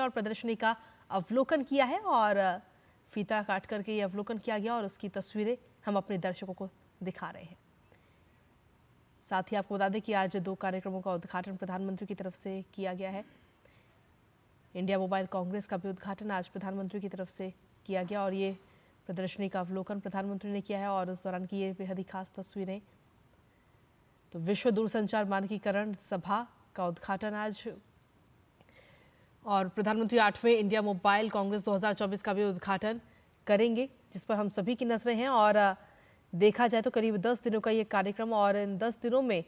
और प्रदर्शनी का अवलोकन किया है और फीता काट करके ये अवलोकन किया गया और उसकी तस्वीरें हम अपने दर्शकों को दिखा रहे हैं। साथ ही आपको बता दें कि आज 2 कार्यक्रमों का उद्घाटन प्रधानमंत्री की तरफ से किया गया है। इंडिया मोबाइल कांग्रेस का भी उद्घाटन आज प्रधानमंत्री की तरफ से किया गया और ये प्रदर्शनी का अवलोकन प्रधानमंत्री ने किया है और उस दौरान की ये बेहद ही खास तस्वीरें। तो विश्व दूरसंचार मानकीकरण सभा का उद्घाटन आज और प्रधानमंत्री 8वें इंडिया मोबाइल कांग्रेस 2024 का भी उद्घाटन करेंगे, जिस पर हम सभी की नजरें हैं। और देखा जाए तो करीब 10 दिनों का ये कार्यक्रम और इन 10 दिनों में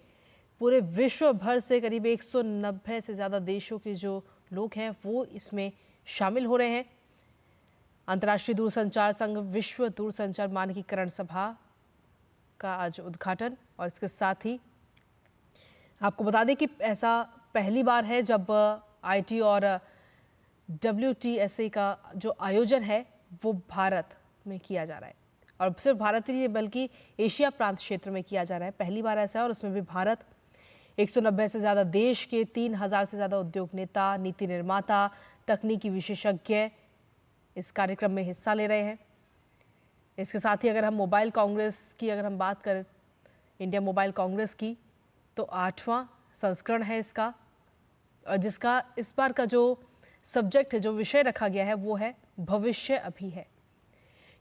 पूरे विश्व भर से करीब 190 से ज़्यादा देशों के जो लोग हैं वो इसमें शामिल हो रहे हैं। अंतर्राष्ट्रीय दूरसंचार संघ विश्व दूरसंचार मानकीकरण सभा का आज उद्घाटन और इसके साथ ही आपको बता दें कि ऐसा पहली बार है जब ITU और WTSA का जो आयोजन है वो भारत में किया जा रहा है और सिर्फ भारत ही नहीं बल्कि एशिया प्रांत क्षेत्र में किया जा रहा है। पहली बार ऐसा है और उसमें भी भारत 190 से ज़्यादा देश के 3000 से ज़्यादा उद्योग नेता, नीति निर्माता, तकनीकी विशेषज्ञ इस कार्यक्रम में हिस्सा ले रहे हैं। इसके साथ ही अगर हम मोबाइल कांग्रेस की अगर हम बात करें, इंडिया मोबाइल कांग्रेस की, तो 8वां संस्करण है इसका, और जिसका इस बार का जो सब्जेक्ट है, जो विषय रखा गया है वो है भविष्य अभी है,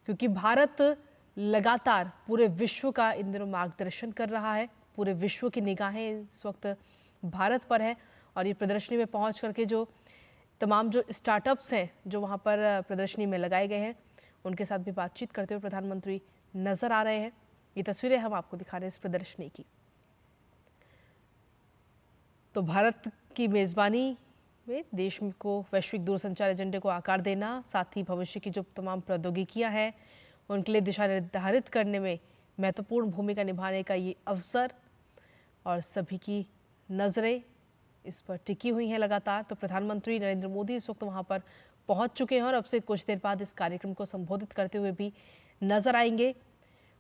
क्योंकि भारत लगातार पूरे विश्व का इन दिनों मार्गदर्शन कर रहा है। पूरे विश्व की निगाहें इस वक्त भारत पर हैं और ये प्रदर्शनी में पहुंच करके जो तमाम जो स्टार्टअप्स हैं जो वहां पर प्रदर्शनी में लगाए गए हैं उनके साथ भी बातचीत करते हुए प्रधानमंत्री नजर आ रहे हैं। ये तस्वीरें हम आपको दिखा रहे हैं इस प्रदर्शनी की। तो भारत की मेज़बानी में देश को वैश्विक दूरसंचार एजेंडे को आकार देना, साथ ही भविष्य की जो तमाम प्रौद्योगिकियां हैं उनके लिए दिशा निर्धारित करने में महत्वपूर्ण भूमिका निभाने का ये अवसर और सभी की नज़रें इस पर टिकी हुई हैं लगातार। तो प्रधानमंत्री नरेंद्र मोदी इस वक्त वहाँ पर पहुँच चुके हैं और अब से कुछ देर बाद इस कार्यक्रम को संबोधित करते हुए भी नजर आएंगे।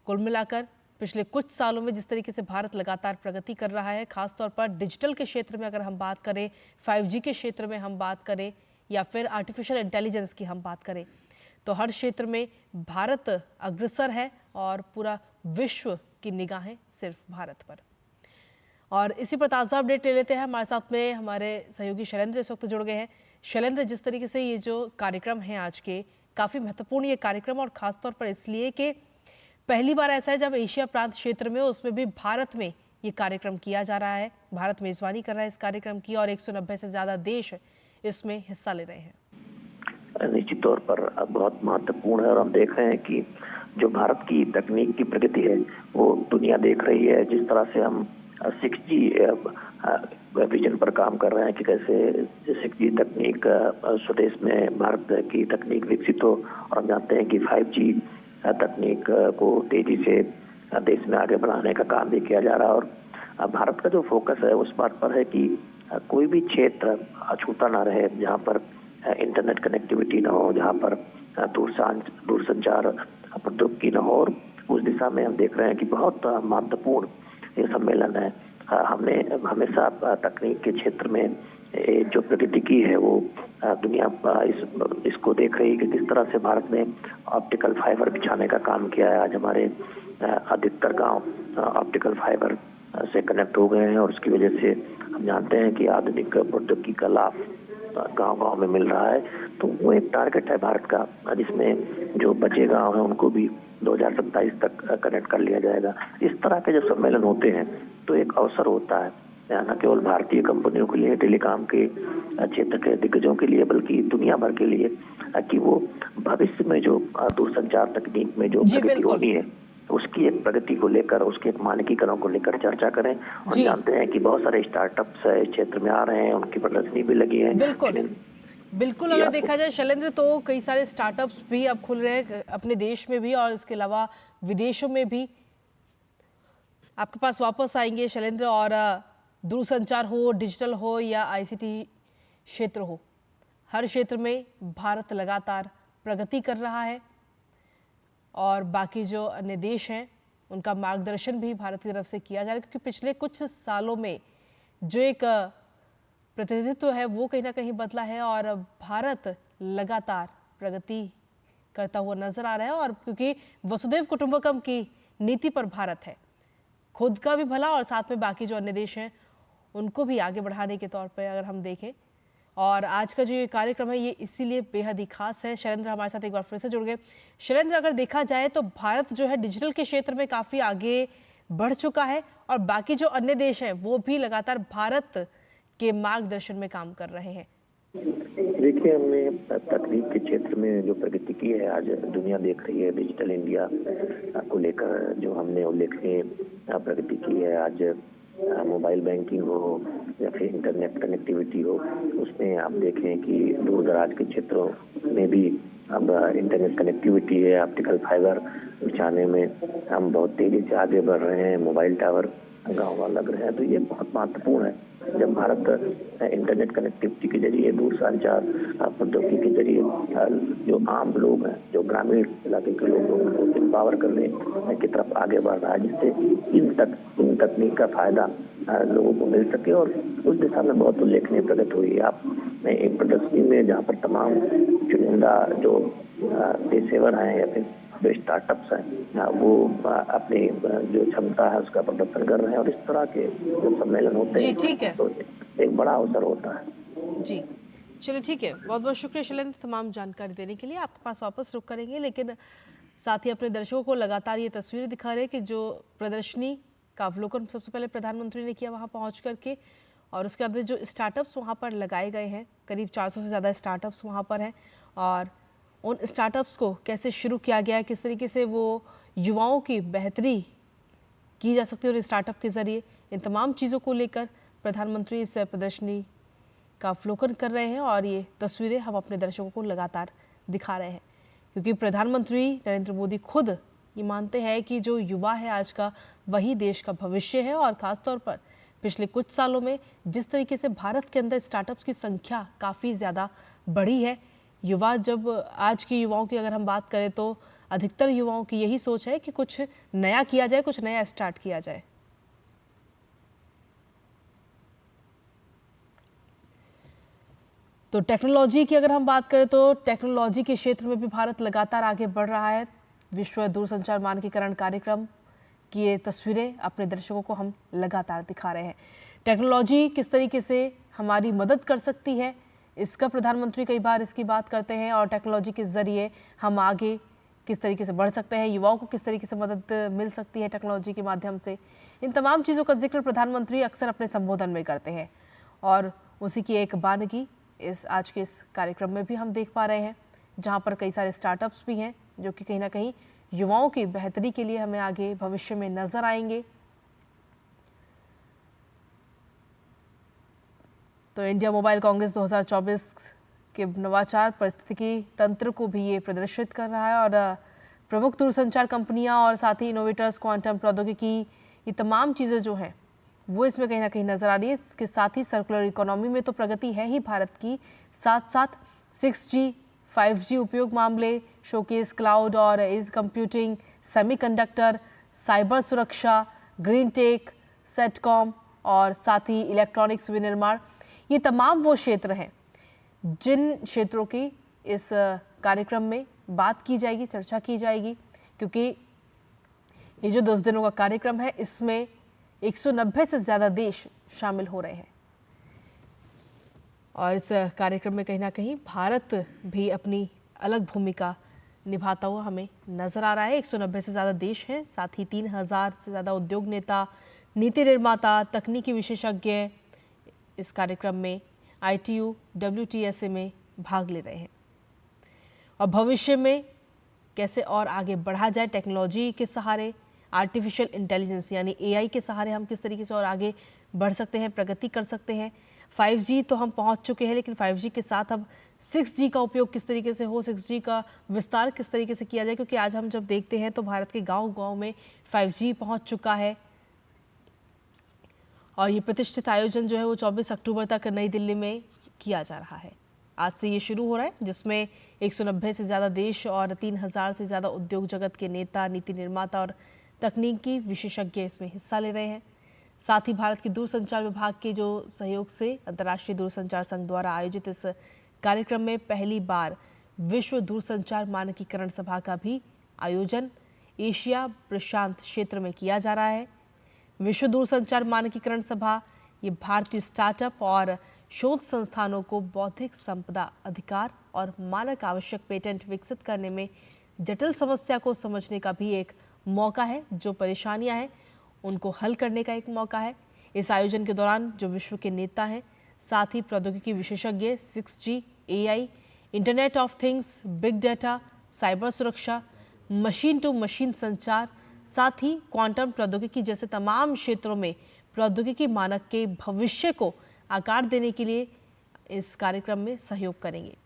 कुल मिलाकर पिछले कुछ सालों में जिस तरीके से भारत लगातार प्रगति कर रहा है, खासतौर पर डिजिटल के क्षेत्र में अगर हम बात करें, 5G के क्षेत्र में हम बात करें या फिर आर्टिफिशियल इंटेलिजेंस की हम बात करें, तो हर क्षेत्र में भारत अग्रसर है और पूरा विश्व की निगाहें सिर्फ भारत पर। और इसी पर ताज़ा अपडेट ले लेते हैं। हमारे साथ में हमारे सहयोगी शैलेंद्र इस वक्त जुड़ गए हैं। शैलेंद्र, जिस तरीके से ये जो कार्यक्रम है आज के, काफ़ी महत्वपूर्ण ये कार्यक्रम और ख़ासतौर पर इसलिए कि पहली बार ऐसा है जब एशिया प्रांत क्षेत्र में, उसमें भी भारत में ये कार्यक्रम किया जा रहा है। भारत मेज़बानी कर रहा है इस कार्यक्रम की और 190 से ज़्यादा देश इसमें हिस्सा ले रहे हैं। निश्चित तौर पर बहुत महत्वपूर्ण है और हम देख रहे हैं कि जो भारत की तकनीक की प्रगति है वो दुनिया देख रही है। जिस तरह से हम 6G विजन पर काम कर रहे हैं कि कैसे 6G तकनीक स्वदेश में भारत की तकनीक विकसित हो, और हम जानते हैं कि 5G तकनीक को तेजी से देश में आगे बढ़ाने का काम भी किया जा रहा है। और भारत का जो फोकस है उस बात पर है कि कोई भी क्षेत्र अछूता ना रहे जहां पर इंटरनेट कनेक्टिविटी ना हो, जहां पर दूरसंचार प्रौद्योगिकी न हो, और उस दिशा में हम देख रहे हैं कि बहुत महत्वपूर्ण ये सम्मेलन है। हमने हमेशा तकनीक के क्षेत्र में जो प्रगति की है वो दुनिया इसको देख रही है कि किस तरह से भारत ने ऑप्टिकल फाइबर बिछाने का काम किया है। आज हमारे अधिकतर गांव ऑप्टिकल फाइबर से कनेक्ट हो गए हैं और उसकी वजह से हम जानते हैं कि आधुनिक प्रौद्योगिकी का लाभ गांव-गांव में मिल रहा है। तो वो एक टारगेट है भारत का, जिसमें जो बचे गांव हैं उनको भी 2027 तक कनेक्ट कर लिया जाएगा। इस तरह के जब सम्मेलन होते हैं तो एक अवसर होता है न केवल भारतीय कंपनियों के लिए, टेलीकॉम के क्षेत्र के दिग्गजों के लिए, बल्कि दुनिया भर के लिए, कि वो भविष्य में जो दूरसंचार तकनीक में जो प्रगति होनी है उसकी एक प्रगति को लेकर, उसके एक मानकीकरण को लेकर चर्चा करें। और जानते हैं कि बहुत सारे स्टार्टअप्स इस क्षेत्र में आ रहे हैं, उनकी प्रदर्शनी भी लगी है। बिल्कुल अगर देखा जाए शैलेंद्र, तो कई सारे स्टार्टअप्स भी अब खुल रहे हैं अपने देश में भी और इसके अलावा विदेशों में भी। आपके पास वापस आएंगे शैलेंद्र, और दूरसंचार हो, डिजिटल हो या ICT क्षेत्र हो, हर क्षेत्र में भारत लगातार प्रगति कर रहा है और बाकी जो अन्य देश हैं उनका मार्गदर्शन भी भारत की तरफ से किया जा रहा है, क्योंकि पिछले कुछ सालों में जो एक प्रतिनिधित्व है वो कहीं ना कहीं बदला है और भारत लगातार प्रगति करता हुआ नजर आ रहा है। और क्योंकि वसुधैव कुटुंबकम की नीति पर भारत है, खुद का भी भला और साथ में बाकी जो अन्य देश हैं उनको भी आगे बढ़ाने के तौर पर अगर हम देखें। और आज का जो ये कार्यक्रम है ये इसीलिए बेहद ही खास है। शैलेंद्र हमारे साथ एक बार फिर से जुड़ गए। शैलेंद्र, अगर देखा जाए तो भारत जो है डिजिटल के क्षेत्र में काफ़ी आगे बढ़ चुका है और बाकी जो अन्य देश हैं वो भी लगातार भारत के मार्गदर्शन में काम कर रहे हैं। देखिए, हमने तकनीक के क्षेत्र में जो प्रगति की है, आज दुनिया देख रही है। डिजिटल इंडिया को लेकर जो हमने उल्लेखनीय प्रगति की है, आज मोबाइल बैंकिंग हो या फिर इंटरनेट कनेक्टिविटी हो, उसमें आप देखें कि दूर दराज के क्षेत्रों में भी अब इंटरनेट कनेक्टिविटी है। ऑप्टिकल फाइबर बिछाने में हम बहुत तेजी से आगे बढ़ रहे हैं। मोबाइल टावर गाँव लग रहे हैं, तो ये बहुत महत्वपूर्ण है। जब भारत इंटरनेट कनेक्टिविटी के जरिए, दूरसंचार प्रौद्योगिकी के जरिए जो आम लोग हैं, जो ग्रामीण इलाके के लोग हैं, उनको एम्पावर करने की तरफ आगे बढ़ रहा है, जिससे इन तकनीक का फायदा लोगों को मिल सके और उस दिशा में बहुत उल्लेखनीय प्रगति हुई है। आप एक प्रदर्शनी में जहाँ पर तमाम चुनिंदा जो पेशेवर हैं या फिर जो स्टार्टअप्स हैं वो अपनी जो क्षमता है उसका प्रदर्शन कर रहे हैं और इस तरह के जो सम्मेलन होते हैं ठीक है, तो एक बड़ा अवसर होता है। जी चलिए, ठीक है, बहुत बहुत शुक्रिया शैलेंद्र तमाम जानकारी देने के लिए। आपके पास वापस रुक करेंगे, लेकिन साथ ही अपने दर्शकों को लगातार ये तस्वीरें दिखा रहे हैं कि जो प्रदर्शनी का अवलोकन सबसे पहले प्रधानमंत्री ने किया वहाँ पहुँच करके, और उसके बाद जो स्टार्टअप्स वहाँ पर लगाए गए हैं, करीब 400 से ज़्यादा स्टार्टअप्स वहाँ पर हैं, और उन स्टार्टअप्स को कैसे शुरू किया गया है, किस तरीके से वो युवाओं की बेहतरी की जा सकती है और स्टार्टअप के ज़रिए, इन तमाम चीज़ों को लेकर प्रधानमंत्री इस प्रदर्शनी का अवलोकन कर रहे हैं। और ये तस्वीरें हम अपने दर्शकों को लगातार दिखा रहे हैं, क्योंकि प्रधानमंत्री नरेंद्र मोदी खुद ये मानते हैं कि जो युवा है आज का, वही देश का भविष्य है। और ख़ासतौर पर पिछले कुछ सालों में जिस तरीके से भारत के अंदर स्टार्टअप्स की संख्या काफ़ी ज़्यादा बढ़ी है, युवा, जब आज के युवाओं की अगर हम बात करें तो अधिकतर युवाओं की यही सोच है कि कुछ नया किया जाए, कुछ नया स्टार्ट किया जाए। तो टेक्नोलॉजी की अगर हम बात करें तो टेक्नोलॉजी के क्षेत्र में भी भारत लगातार आगे बढ़ रहा है। विश्व दूरसंचार मानकीकरण कार्यक्रम की ये तस्वीरें अपने दर्शकों को हम लगातार दिखा रहे हैं। टेक्नोलॉजी किस तरीके से हमारी मदद कर सकती है, इसका प्रधानमंत्री कई बार इसकी बात करते हैं, और टेक्नोलॉजी के ज़रिए हम आगे किस तरीके से बढ़ सकते हैं, युवाओं को किस तरीके से मदद मिल सकती है टेक्नोलॉजी के माध्यम से, इन तमाम चीज़ों का जिक्र प्रधानमंत्री अक्सर अपने संबोधन में करते हैं। और उसी की एक बानगी आज के इस कार्यक्रम में भी हम देख पा रहे हैं, जहाँ पर कई सारे स्टार्टअप्स भी हैं जो कि कहीं ना कहीं युवाओं की बेहतरी के लिए हमें आगे भविष्य में नजर आएंगे। तो इंडिया मोबाइल कांग्रेस 2024 के नवाचार परिस्थितिकी तंत्र को भी ये प्रदर्शित कर रहा है, और प्रमुख दूरसंचार कंपनियां और साथ ही इनोवेटर्स, क्वांटम प्रौद्योगिकी, ये तमाम चीज़ें जो हैं वो इसमें कहीं ना कहीं नजर आ रही है। इसके साथ ही सर्कुलर इकोनॉमी में तो प्रगति है ही भारत की, साथ साथ 6G 5G उपयोग मामले, शोकेस क्लाउड और एज कंप्यूटिंग, सेमीकंडक्टर, साइबर सुरक्षा, ग्रीन टेक, सेटकॉम और साथ ही इलेक्ट्रॉनिक्स विनिर्माण, ये तमाम वो क्षेत्र हैं जिन क्षेत्रों की इस कार्यक्रम में बात की जाएगी, चर्चा की जाएगी, क्योंकि ये जो 10 दिनों का कार्यक्रम है इसमें 190 से ज़्यादा देश शामिल हो रहे हैं। और इस कार्यक्रम में कहीं ना कहीं भारत भी अपनी अलग भूमिका निभाता हुआ हमें नजर आ रहा है। 190 से ज़्यादा देश हैं, साथ ही 3000 से ज़्यादा उद्योग नेता, नीति निर्माता, तकनीकी विशेषज्ञ इस कार्यक्रम में ITU-WTSA में भाग ले रहे हैं। और भविष्य में कैसे और आगे बढ़ा जाए टेक्नोलॉजी के सहारे, आर्टिफिशियल इंटेलिजेंस यानी AI के सहारे हम किस तरीके से और आगे बढ़ सकते हैं, प्रगति कर सकते हैं। 5G तो हम पहुंच चुके हैं, लेकिन 5G के साथ अब 6G का उपयोग किस तरीके से हो, 6G का विस्तार किस तरीके से किया जाए, क्योंकि आज हम जब देखते हैं तो भारत के गांव-गांव में 5G पहुंच चुका है। और ये प्रतिष्ठित आयोजन जो है वो 24 अक्टूबर तक नई दिल्ली में किया जा रहा है। आज से ये शुरू हो रहा है, जिसमें 190 से ज़्यादा देश और 3000 से ज़्यादा उद्योग जगत के नेता, नीति निर्माता और तकनीकी विशेषज्ञ इसमें हिस्सा ले रहे हैं। साथ ही भारत के दूरसंचार विभाग के जो सहयोग से अंतर्राष्ट्रीय दूरसंचार संघ द्वारा आयोजित इस कार्यक्रम में पहली बार विश्व दूरसंचार मानकीकरण सभा का भी आयोजन एशिया प्रशांत क्षेत्र में किया जा रहा है। विश्व दूरसंचार मानकीकरण सभा ये भारतीय स्टार्टअप और शोध संस्थानों को बौद्धिक संपदा अधिकार और मानक आवश्यक पेटेंट विकसित करने में जटिल समस्या को समझने का भी एक मौका है। जो परेशानियां हैं उनको हल करने का एक मौका है। इस आयोजन के दौरान जो विश्व के नेता हैं, साथ ही प्रौद्योगिकी विशेषज्ञ 6G, AI, internet of things, big data, cyber सुरक्षा, मशीन टू मशीन संचार, साथ ही क्वांटम प्रौद्योगिकी जैसे तमाम क्षेत्रों में प्रौद्योगिकी मानक के भविष्य को आकार देने के लिए इस कार्यक्रम में सहयोग करेंगे,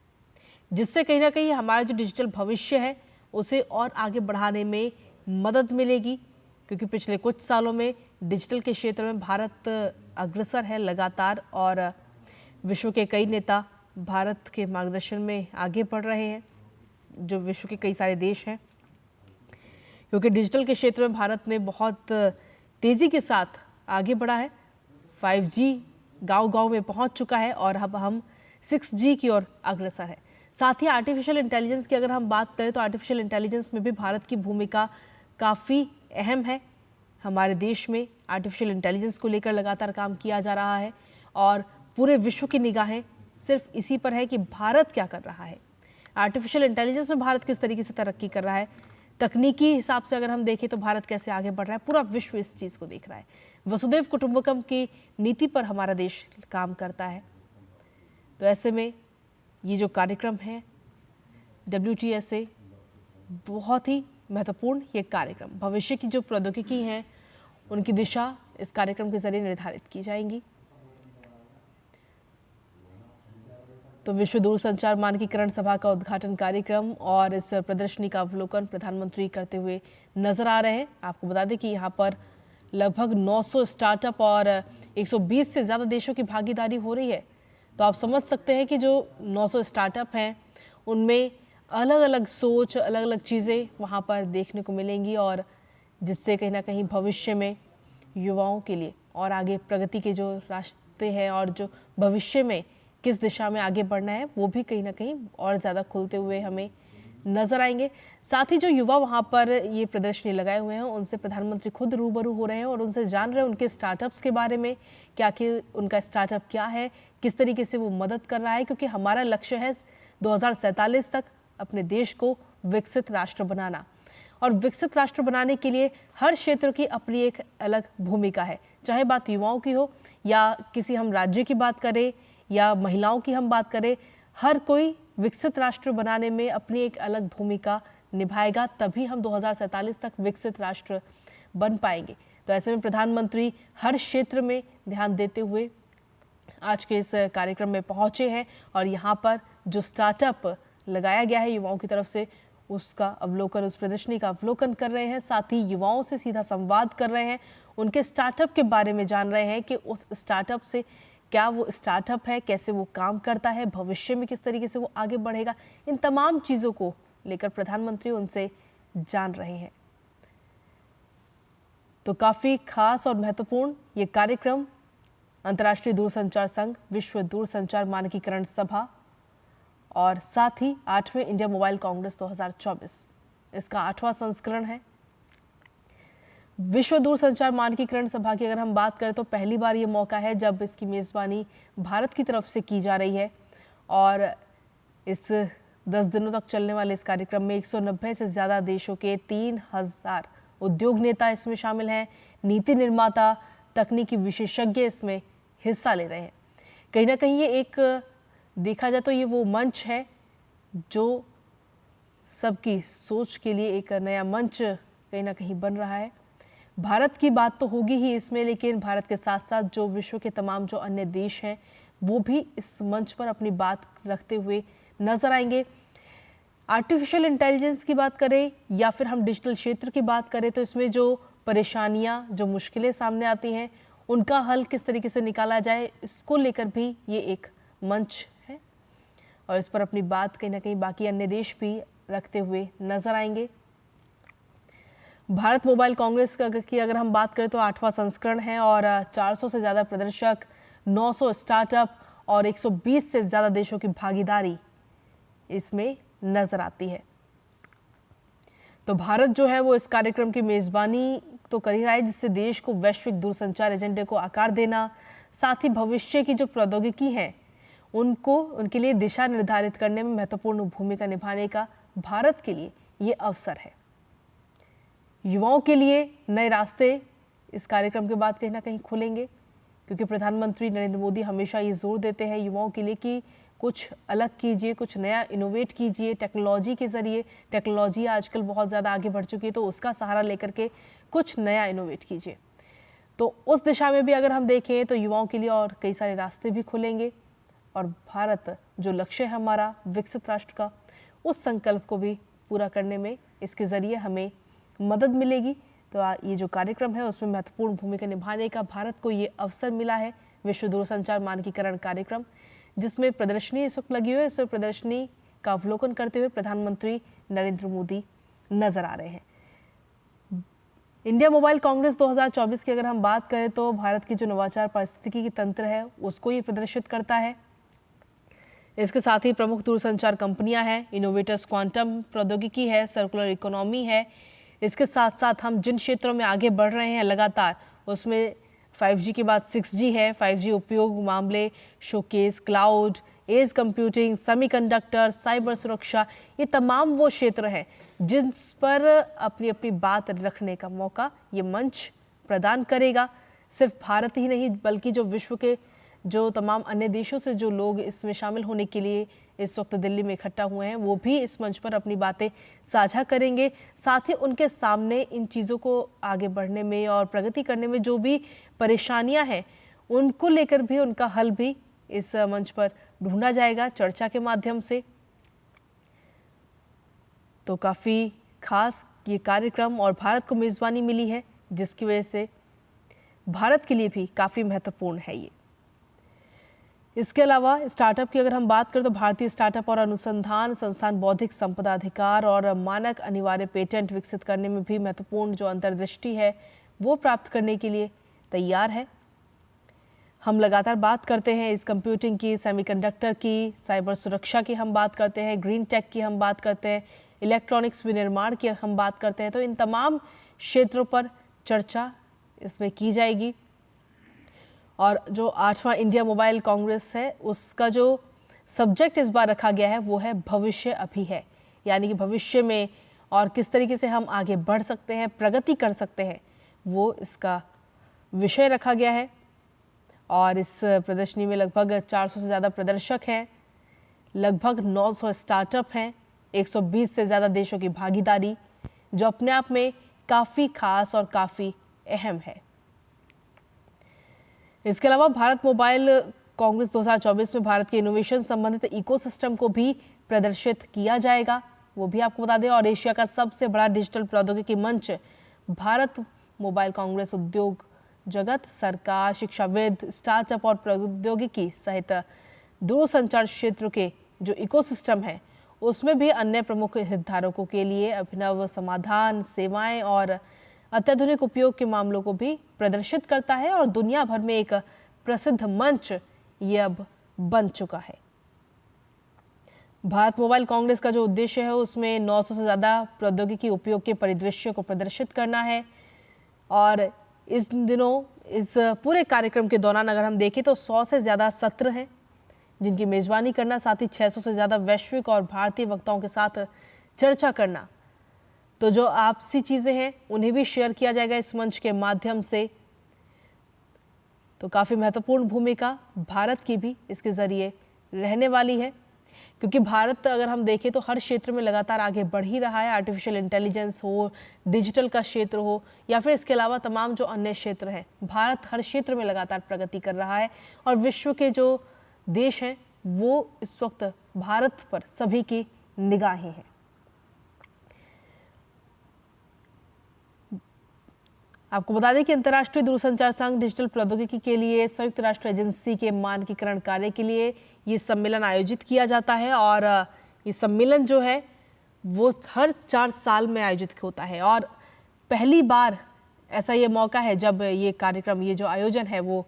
जिससे कहीं ना कहीं हमारा जो डिजिटल भविष्य है उसे और आगे बढ़ाने में मदद मिलेगी। क्योंकि पिछले कुछ सालों में डिजिटल के क्षेत्र में भारत अग्रसर है लगातार, और विश्व के कई नेता भारत के मार्गदर्शन में आगे बढ़ रहे हैं, जो विश्व के कई सारे देश हैं। क्योंकि डिजिटल के क्षेत्र में भारत ने बहुत तेज़ी के साथ आगे बढ़ा है। 5G गांव-गांव में पहुंच चुका है और अब हम 6G की ओर अग्रसर है। साथ ही आर्टिफिशियल इंटेलिजेंस की अगर हम बात करें तो आर्टिफिशियल इंटेलिजेंस में भी भारत की भूमिका काफ़ी अहम है। हमारे देश में आर्टिफिशियल इंटेलिजेंस को लेकर लगातार काम किया जा रहा है और पूरे विश्व की निगाहें सिर्फ इसी पर है कि भारत क्या कर रहा है। आर्टिफिशियल इंटेलिजेंस में भारत किस तरीके से तरक्की कर रहा है, तकनीकी हिसाब से अगर हम देखें तो भारत कैसे आगे बढ़ रहा है, पूरा विश्व इस चीज़ को देख रहा है। वसुधैव कुटुंबकम की नीति पर हमारा देश काम करता है। तो ऐसे में ये जो कार्यक्रम है WTSA बहुत ही महत्वपूर्ण ये कार्यक्रम, भविष्य की जो प्रौद्योगिकी हैं उनकी दिशा इस कार्यक्रम के जरिए निर्धारित की जाएंगी। तो विश्व दूरसंचार मानकीकरण सभा का उद्घाटन कार्यक्रम और इस प्रदर्शनी का अवलोकन प्रधानमंत्री करते हुए नजर आ रहे हैं। आपको बता दें कि यहाँ पर लगभग 900 स्टार्टअप और 120 से ज़्यादा देशों की भागीदारी हो रही है। तो आप समझ सकते हैं कि जो 900 स्टार्टअप हैं उनमें अलग अलग सोच, अलग अलग चीज़ें वहाँ पर देखने को मिलेंगी, और जिससे कहीं ना कहीं भविष्य में युवाओं के लिए और आगे प्रगति के जो रास्ते हैं और जो भविष्य में किस दिशा में आगे बढ़ना है वो भी कहीं ना कहीं और ज़्यादा खुलते हुए हमें नजर आएंगे। साथ ही जो युवा वहाँ पर ये प्रदर्शनी लगाए हुए हैं उनसे प्रधानमंत्री खुद रूबरू हो रहे हैं और उनसे जान रहे हैं उनके स्टार्टअप्स के बारे में, क्या कि उनका स्टार्टअप क्या है, किस तरीके से वो मदद कर रहा है। क्योंकि हमारा लक्ष्य है 2047 तक अपने देश को विकसित राष्ट्र बनाना, और विकसित राष्ट्र बनाने के लिए हर क्षेत्र की अपनी एक अलग भूमिका है। चाहे बात युवाओं की हो या किसी हम राज्य की बात करें या महिलाओं की हम बात करें, हर कोई विकसित राष्ट्र बनाने में अपनी एक अलग भूमिका निभाएगा, तभी हम 2047 तक विकसित राष्ट्र बन पाएंगे। तो ऐसे में प्रधानमंत्री हर क्षेत्र में ध्यान देते हुए आज के इस कार्यक्रम में पहुंचे हैं और यहाँ पर जो स्टार्टअप लगाया गया है युवाओं की तरफ से उसका अवलोकन, उस प्रदर्शनी का अवलोकन कर रहे हैं। साथ ही युवाओं से सीधा संवाद कर रहे हैं, उनके स्टार्टअप के बारे में जान रहे हैं कि उस स्टार्टअप से क्या वो स्टार्टअप है, कैसे वो काम करता है, भविष्य में किस तरीके से वो आगे बढ़ेगा। इन तमाम चीज़ों को लेकर प्रधानमंत्री उनसे जान रहे हैं। तो काफ़ी खास और महत्वपूर्ण ये कार्यक्रम अंतर्राष्ट्रीय दूरसंचार संघ, विश्व दूरसंचार मानकीकरण सभा और साथ ही 8वें इंडिया मोबाइल कांग्रेस 2024, इसका 8वां संस्करण है। विश्व दूरसंचार मानकीकरण सभा की अगर हम बात करें तो पहली बार ये मौका है जब इसकी मेज़बानी भारत की तरफ से की जा रही है, और इस 10 दिनों तक चलने वाले इस कार्यक्रम में 190 से ज़्यादा देशों के 3000 उद्योग नेता इसमें शामिल हैं, नीति निर्माता, तकनीकी विशेषज्ञ इसमें हिस्सा ले रहे हैं। कहीं ना कहीं ये एक देखा जाए तो ये वो मंच है जो सबकी सोच के लिए एक नया मंच कहीं ना कहीं बन रहा है। भारत की बात तो होगी ही इसमें, लेकिन भारत के साथ साथ जो विश्व के तमाम जो अन्य देश हैं वो भी इस मंच पर अपनी बात रखते हुए नजर आएंगे। आर्टिफिशियल इंटेलिजेंस की बात करें या फिर हम डिजिटल क्षेत्र की बात करें तो इसमें जो परेशानियां, जो मुश्किलें सामने आती हैं उनका हल किस तरीके से निकाला जाए, इसको लेकर भी ये एक मंच है और इस पर अपनी बात कहीं ना कहीं बाकी अन्य देश भी रखते हुए नजर आएंगे। भारत मोबाइल कांग्रेस की अगर हम बात करें तो 8वां संस्करण है और 400 से ज़्यादा प्रदर्शक, 900 स्टार्टअप और 120 से ज़्यादा देशों की भागीदारी इसमें नजर आती है। तो भारत जो है वो इस कार्यक्रम की मेजबानी तो कर ही रहा है, जिससे देश को वैश्विक दूरसंचार एजेंडे को आकार देना, साथ ही भविष्य की जो प्रौद्योगिकी है उनके लिए दिशा निर्धारित करने में महत्वपूर्ण भूमिका निभाने का भारत के लिए ये अवसर है। युवाओं के लिए नए रास्ते इस कार्यक्रम के बाद कहीं ना कहीं खुलेंगे, क्योंकि प्रधानमंत्री नरेंद्र मोदी हमेशा ये जोर देते हैं युवाओं के लिए कि कुछ अलग कीजिए, कुछ नया इनोवेट कीजिए टेक्नोलॉजी के जरिए। टेक्नोलॉजी आजकल बहुत ज़्यादा आगे बढ़ चुकी है, तो उसका सहारा लेकर के कुछ नया इनोवेट कीजिए। तो उस दिशा में भी अगर हम देखें तो युवाओं के लिए और कई सारे रास्ते भी खुलेंगे और भारत जो लक्ष्य है हमारा विकसित राष्ट्र का, उस संकल्प को भी पूरा करने में इसके ज़रिए हमें मदद मिलेगी। तो ये जो कार्यक्रम है उसमें महत्वपूर्ण भूमिका निभाने का भारत को ये अवसर मिला है। विश्व दूरसंचार मानकीकरण कार्यक्रम, जिसमें प्रदर्शनी इस वक्त लगी हुई है, इस प्रदर्शनी का अवलोकन करते हुए प्रधानमंत्री नरेंद्र मोदी नजर आ रहे हैं। इंडिया मोबाइल कांग्रेस 2024 की अगर हम बात करें तो भारत की जो नवाचार पारिस्थितिकी की तंत्र है उसको ये प्रदर्शित करता है। इसके साथ ही प्रमुख दूरसंचार कंपनियां हैं, इनोवेटर्स क्वांटम प्रौद्योगिकी है, सर्कुलर इकोनॉमी है। इसके साथ साथ हम जिन क्षेत्रों में आगे बढ़ रहे हैं लगातार, उसमें 5G के बाद 6G है। 5G उपयोग मामले, showcase, cloud, edge computing, semiconductor, cyber सुरक्षा, ये तमाम वो क्षेत्र हैं जिन पर अपनी अपनी बात रखने का मौका ये मंच प्रदान करेगा। सिर्फ भारत ही नहीं बल्कि जो विश्व के जो तमाम अन्य देशों से जो लोग इसमें शामिल होने के लिए इस वक्त दिल्ली में इकट्ठा हुए हैं, वो भी इस मंच पर अपनी बातें साझा करेंगे। साथ ही उनके सामने इन चीज़ों को आगे बढ़ने में और प्रगति करने में जो भी परेशानियां हैं उनको लेकर भी उनका हल भी इस मंच पर ढूंढा जाएगा चर्चा के माध्यम से। तो काफ़ी खास ये कार्यक्रम और भारत को मेज़बानी मिली है, जिसकी वजह से भारत के लिए भी काफ़ी महत्वपूर्ण है ये। इसके अलावा स्टार्टअप की अगर हम बात करें तो भारतीय स्टार्टअप और अनुसंधान संस्थान बौद्धिक संपदा अधिकार और मानक अनिवार्य पेटेंट विकसित करने में भी महत्वपूर्ण जो अंतर्दृष्टि है वो प्राप्त करने के लिए तैयार है। हम लगातार बात करते हैं इस कंप्यूटिंग की, सेमीकंडक्टर की, साइबर सुरक्षा की हम बात करते हैं, ग्रीन टेक की हम बात करते हैं, इलेक्ट्रॉनिक्स विनिर्माण की हम बात करते हैं। तो इन तमाम क्षेत्रों पर चर्चा इसमें की जाएगी। और जो 8वां इंडिया मोबाइल कांग्रेस है उसका जो सब्जेक्ट इस बार रखा गया है वो है भविष्य अभी है, यानी कि भविष्य में और किस तरीके से हम आगे बढ़ सकते हैं, प्रगति कर सकते हैं, वो इसका विषय रखा गया है। और इस प्रदर्शनी में लगभग 400 से ज़्यादा प्रदर्शक हैं, लगभग 900 स्टार्टअप हैं, 120 से ज़्यादा देशों की भागीदारी, जो अपने आप में काफ़ी खास और काफ़ी अहम है। इसके अलावा भारत मोबाइल कांग्रेस 2024 में भारत के इनोवेशन संबंधित इकोसिस्टम को भी प्रदर्शित किया जाएगा, वो भी आपको बता दें। और एशिया का सबसे बड़ा डिजिटल प्रौद्योगिकी मंच भारत मोबाइल कांग्रेस उद्योग जगत, सरकार, शिक्षाविद, स्टार्टअप और प्रौद्योगिकी सहित दूरसंचार क्षेत्र के जो इकोसिस्टम है उसमें भी अन्य प्रमुख हितधारकों के लिए अभिनव समाधान, सेवाएं और अत्याधुनिक उपयोग के मामलों को भी प्रदर्शित करता है और दुनिया भर में एक प्रसिद्ध मंच ये अब बन चुका है। भारत मोबाइल कांग्रेस का जो उद्देश्य है उसमें 900 से ज़्यादा प्रौद्योगिकी उपयोग के परिदृश्य को प्रदर्शित करना है। और इस दिनों इस पूरे कार्यक्रम के दौरान अगर हम देखें तो 100 से ज़्यादा सत्र हैं जिनकी मेज़बानी करना, साथ ही 600 से ज़्यादा वैश्विक और भारतीय वक्ताओं के साथ चर्चा करना, तो जो आपसी चीज़ें हैं उन्हें भी शेयर किया जाएगा इस मंच के माध्यम से। तो काफ़ी महत्वपूर्ण भूमिका भारत की भी इसके ज़रिए रहने वाली है, क्योंकि भारत अगर हम देखें तो हर क्षेत्र में लगातार आगे बढ़ ही रहा है। आर्टिफिशियल इंटेलिजेंस हो, डिजिटल का क्षेत्र हो या फिर इसके अलावा तमाम जो अन्य क्षेत्र हैं, भारत हर क्षेत्र में लगातार प्रगति कर रहा है। और विश्व के जो देश हैं वो इस वक्त भारत पर सभी की निगाहें हैं। आपको बता दें कि अंतर्राष्ट्रीय दूरसंचार संघ डिजिटल प्रौद्योगिकी के लिए संयुक्त राष्ट्र एजेंसी के मानकीकरण कार्य के लिए ये सम्मेलन आयोजित किया जाता है। और ये सम्मेलन जो है वो हर 4 साल में आयोजित होता है। और पहली बार ऐसा ये मौका है जब ये कार्यक्रम, ये जो आयोजन है वो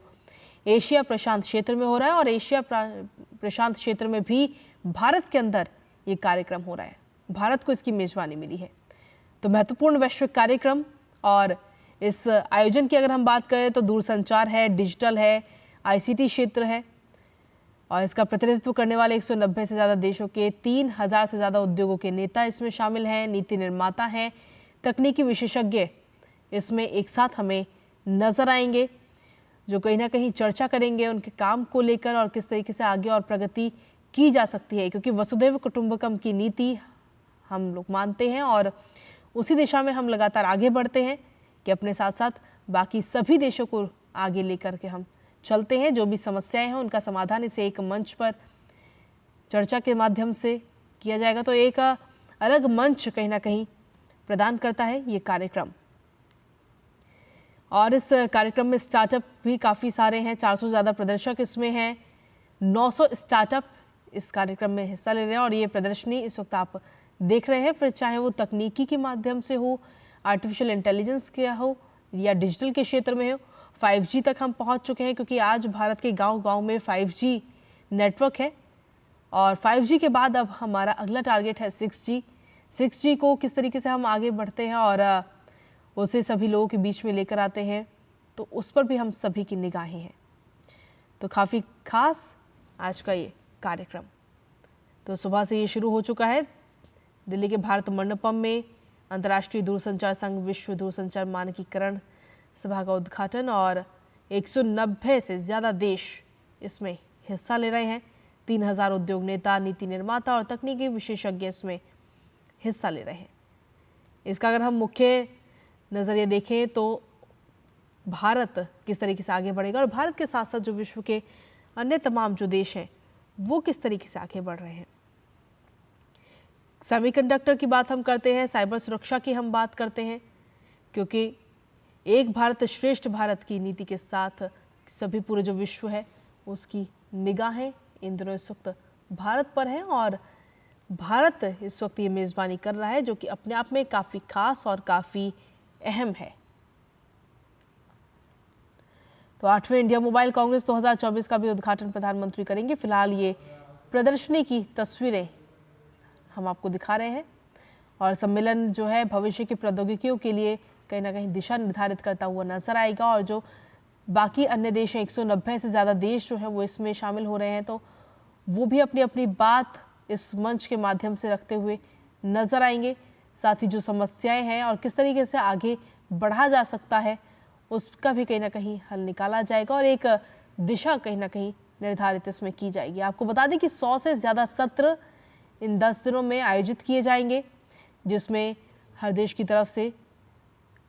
एशिया प्रशांत क्षेत्र में हो रहा है और एशिया प्रशांत क्षेत्र में भी भारत के अंदर ये कार्यक्रम हो रहा है। भारत को इसकी मेजबानी मिली है। तो महत्वपूर्ण वैश्विक कार्यक्रम, और इस आयोजन की अगर हम बात करें तो दूरसंचार है, डिजिटल है, आईसीटी क्षेत्र है, और इसका प्रतिनिधित्व करने वाले 190 से ज़्यादा देशों के 3000 से ज़्यादा उद्योगों के नेता इसमें शामिल हैं, नीति निर्माता हैं, तकनीकी विशेषज्ञ इसमें एक साथ हमें नजर आएंगे, जो कहीं ना कहीं चर्चा करेंगे उनके काम को लेकर और किस तरीके से आगे और प्रगति की जा सकती है, क्योंकि वसुधैव कुटुंबकम की नीति हम लोग मानते हैं और उसी दिशा में हम लगातार आगे बढ़ते हैं कि अपने साथ साथ बाकी सभी देशों को आगे लेकर के हम चलते हैं। जो भी समस्याएं हैं उनका समाधान इसे एक मंच पर चर्चा के माध्यम से किया जाएगा, तो एक अलग मंच कहीं ना कहीं प्रदान करता है ये कार्यक्रम। और इस कार्यक्रम में स्टार्टअप भी काफ़ी सारे हैं, 400 से ज़्यादा प्रदर्शक इसमें हैं, 900 स्टार्टअप इस कार्यक्रम में हिस्सा ले रहे हैं। और ये प्रदर्शनी इस वक्त आप देख रहे हैं, फिर चाहे वो तकनीकी के माध्यम से हो, आर्टिफिशियल इंटेलिजेंस का हो या डिजिटल के क्षेत्र में हो, 5G तक हम पहुंच चुके हैं, क्योंकि आज भारत के गांव-गांव में 5G नेटवर्क है। और 5G के बाद अब हमारा अगला टारगेट है 6G। 6G को किस तरीके से हम आगे बढ़ते हैं और उसे सभी लोगों के बीच में लेकर आते हैं, तो उस पर भी हम सभी की निगाहें हैं। तो काफ़ी खास आज का ये कार्यक्रम, तो सुबह से ये शुरू हो चुका है दिल्ली के भारत मंडपम में। अंतर्राष्ट्रीय दूरसंचार संघ विश्व दूरसंचार मानकीकरण सभा का उद्घाटन, और 190 से ज़्यादा देश इसमें हिस्सा ले रहे हैं। 3000 उद्योग नेता, नीति निर्माता और तकनीकी विशेषज्ञ इसमें हिस्सा ले रहे हैं। इसका अगर हम मुख्य नज़रिए देखें तो भारत किस तरीके से आगे बढ़ेगा और भारत के साथ साथ जो विश्व के अन्य तमाम जो देश हैं वो किस तरीके से आगे बढ़ रहे हैं। सेमीकंडक्टर की बात हम करते हैं, साइबर सुरक्षा की हम बात करते हैं, क्योंकि एक भारत श्रेष्ठ भारत की नीति के साथ सभी पूरे जो विश्व है उसकी निगाहें इन दिनों इस वक्त भारत पर हैं। और भारत इस वक्त ये मेज़बानी कर रहा है, जो कि अपने आप में काफ़ी खास और काफ़ी अहम है। तो 8वें इंडिया मोबाइल कांग्रेस 2024 का भी उद्घाटन प्रधानमंत्री करेंगे। फिलहाल ये प्रदर्शनी की तस्वीरें हम आपको दिखा रहे हैं, और सम्मेलन जो है भविष्य की प्रौद्योगिकियों के लिए कहीं ना कहीं दिशा निर्धारित करता हुआ नजर आएगा। और जो बाकी अन्य देश हैं, 190 से ज़्यादा देश जो हैं वो इसमें शामिल हो रहे हैं, तो वो भी अपनी अपनी बात इस मंच के माध्यम से रखते हुए नजर आएंगे। साथ ही जो समस्याएं हैं और किस तरीके से आगे बढ़ा जा सकता है उसका भी कहीं ना कहीं हल निकाला जाएगा, और एक दिशा कहीं ना कहीं निर्धारित इसमें की जाएगी। आपको बता दें कि 100 से ज़्यादा सत्र इन 10 दिनों में आयोजित किए जाएंगे, जिसमें हर देश की तरफ से